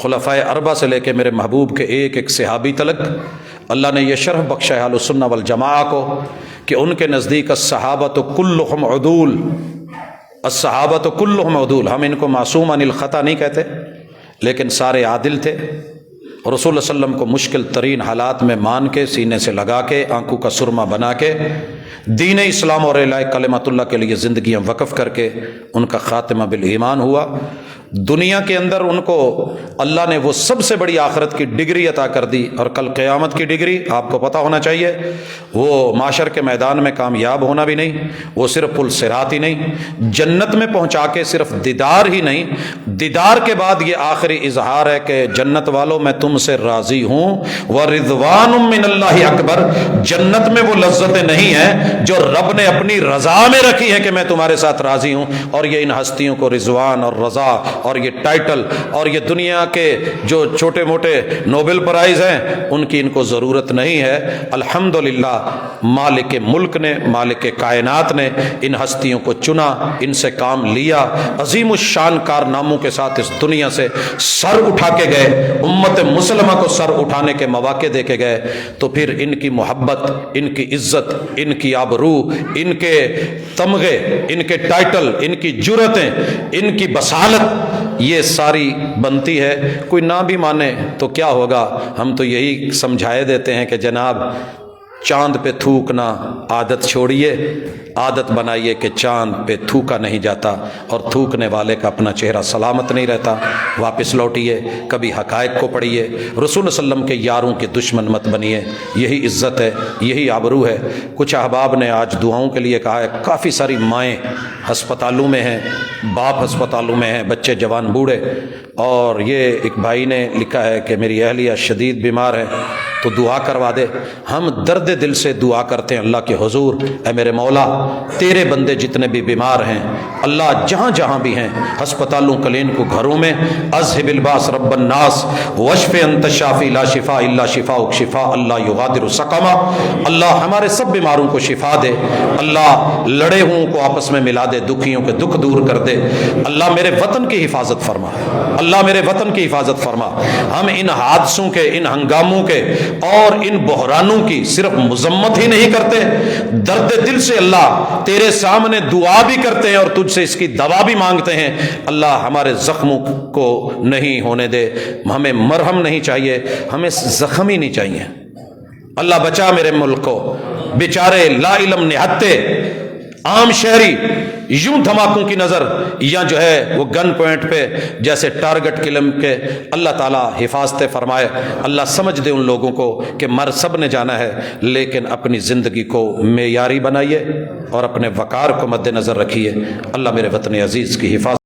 A: خلفائے اربعہ سے لے کے میرے محبوب کے ایک ایک صحابی تلک، اللہ نے یہ شرف بخشا ہے اہل سنہ والجماع کو کہ ان کے نزدیک الصحابۃ کلہم عدول، الصحابۃ کلہم عدول، ہم ان کو معصوم عن الخطا نہیں کہتے لیکن سارے عادل تھے، اور رسول اللہ علیہ وسلم کو مشکل ترین حالات میں مان کے، سینے سے لگا کے، آنکھوں کا سرما بنا کے، دین اسلام اور اعلاء کلمت اللہ کے لیے زندگیاں وقف کر کے ان کا خاتمہ بالایمان ہوا۔ دنیا کے اندر ان کو اللہ نے وہ سب سے بڑی آخرت کی ڈگری عطا کر دی، اور کل قیامت کی ڈگری آپ کو پتہ ہونا چاہیے، وہ معاشر کے میدان میں کامیاب ہونا بھی نہیں، وہ صرف پل صراط ہی نہیں، جنت میں پہنچا کے صرف دیدار ہی نہیں، دیدار کے بعد یہ آخری اظہار ہے کہ جنت والوں میں تم سے راضی ہوں، ورضوان من اللہ اکبر، جنت میں وہ لذتیں نہیں ہیں جو رب نے اپنی رضا میں رکھی ہیں کہ میں تمہارے ساتھ راضی ہوں، اور یہ ان ہستیوں کو رضوان اور رضا اور یہ ٹائٹل اور یہ دنیا کے جو چھوٹے موٹے نوبل پرائز ہیں ان کی ان کو ضرورت نہیں ہے۔ الحمدللہ مالک ملک نے، مالک کائنات نے ان ہستیوں کو چنا، ان سے کام لیا، عظیم الشان کارناموں کے ساتھ اس دنیا سے سر اٹھا کے گئے، امت مسلمہ کو سر اٹھانے کے مواقع دے کے گئے، تو پھر ان کی محبت، ان کی عزت، ان کی آبرو، ان کے تمغے، ان کے ٹائٹل، ان کی جرأتیں، ان کی بصالت، یہ ساری بنتی ہے۔ کوئی نہ بھی مانے تو کیا ہوگا، ہم تو یہی سمجھائے دیتے ہیں کہ جناب چاند پہ تھوکنا عادت چھوڑیے، عادت بنائیے کہ چاند پہ تھوکا نہیں جاتا، اور تھوکنے والے کا اپنا چہرہ سلامت نہیں رہتا، واپس لوٹیے، کبھی حقائق کو پڑھیے، رسول اللہ صلی اللہ علیہ وسلم کے یاروں کے دشمن مت بنیے، یہی عزت ہے، یہی آبرو ہے۔ کچھ احباب نے آج دعاؤں کے لیے کہا ہے، کافی ساری مائیں ہسپتالوں میں ہیں، باپ ہسپتالوں میں ہیں، بچے جوان بوڑھے، اور یہ ایک بھائی نے لکھا ہے کہ میری اہلیہ شدید بیمار ہے تو دعا کروا دے۔ ہم درد دل سے دعا کرتے ہیں اللہ کے حضور، اے میرے مولا تیرے بندے جتنے بھی بیمار ہیں اللہ جہاں جہاں بھی ہیں، ہسپتالوں کلینکوں گھروں میں، اذھب الباس رب الناس واشف انت الشافی لا شفاء الا شفاءک شفاء اللہ یغادر سقما، اللہ ہمارے سب بیماروں کو شفا دے، اللہ لڑے ہوں کو آپس میں ملا دے، دکھیوں کے دکھ دور کر دے، اللہ میرے وطن کی حفاظت فرما، اللہ میرے وطن کی حفاظت فرما۔ ہم ان حادثوں کے، ان ہنگاموں کے اور ان بحرانوں کی صرف مذمت ہی نہیں کرتے، درد دل سے اللہ تیرے سامنے دعا بھی کرتے ہیں اور تجھ سے اس کی دوا بھی مانگتے ہیں، اللہ ہمارے زخموں کو نہیں ہونے دے، ہمیں مرہم نہیں چاہیے، ہمیں زخم ہی نہیں چاہیے، اللہ بچا میرے ملک کو، بیچارے لا علم نہتے عام شہری یوں دھماکوں کی نظر یا جو ہے وہ گن پوائنٹ پہ جیسے ٹارگٹ کلم کے، اللہ تعالیٰ حفاظت فرمائے، اللہ سمجھ دے ان لوگوں کو کہ مر سب نے جانا ہے، لیکن اپنی زندگی کو معیاری بنائیے اور اپنے وقار کو مد نظر رکھیے۔ اللہ میرے وطن عزیز کی حفاظت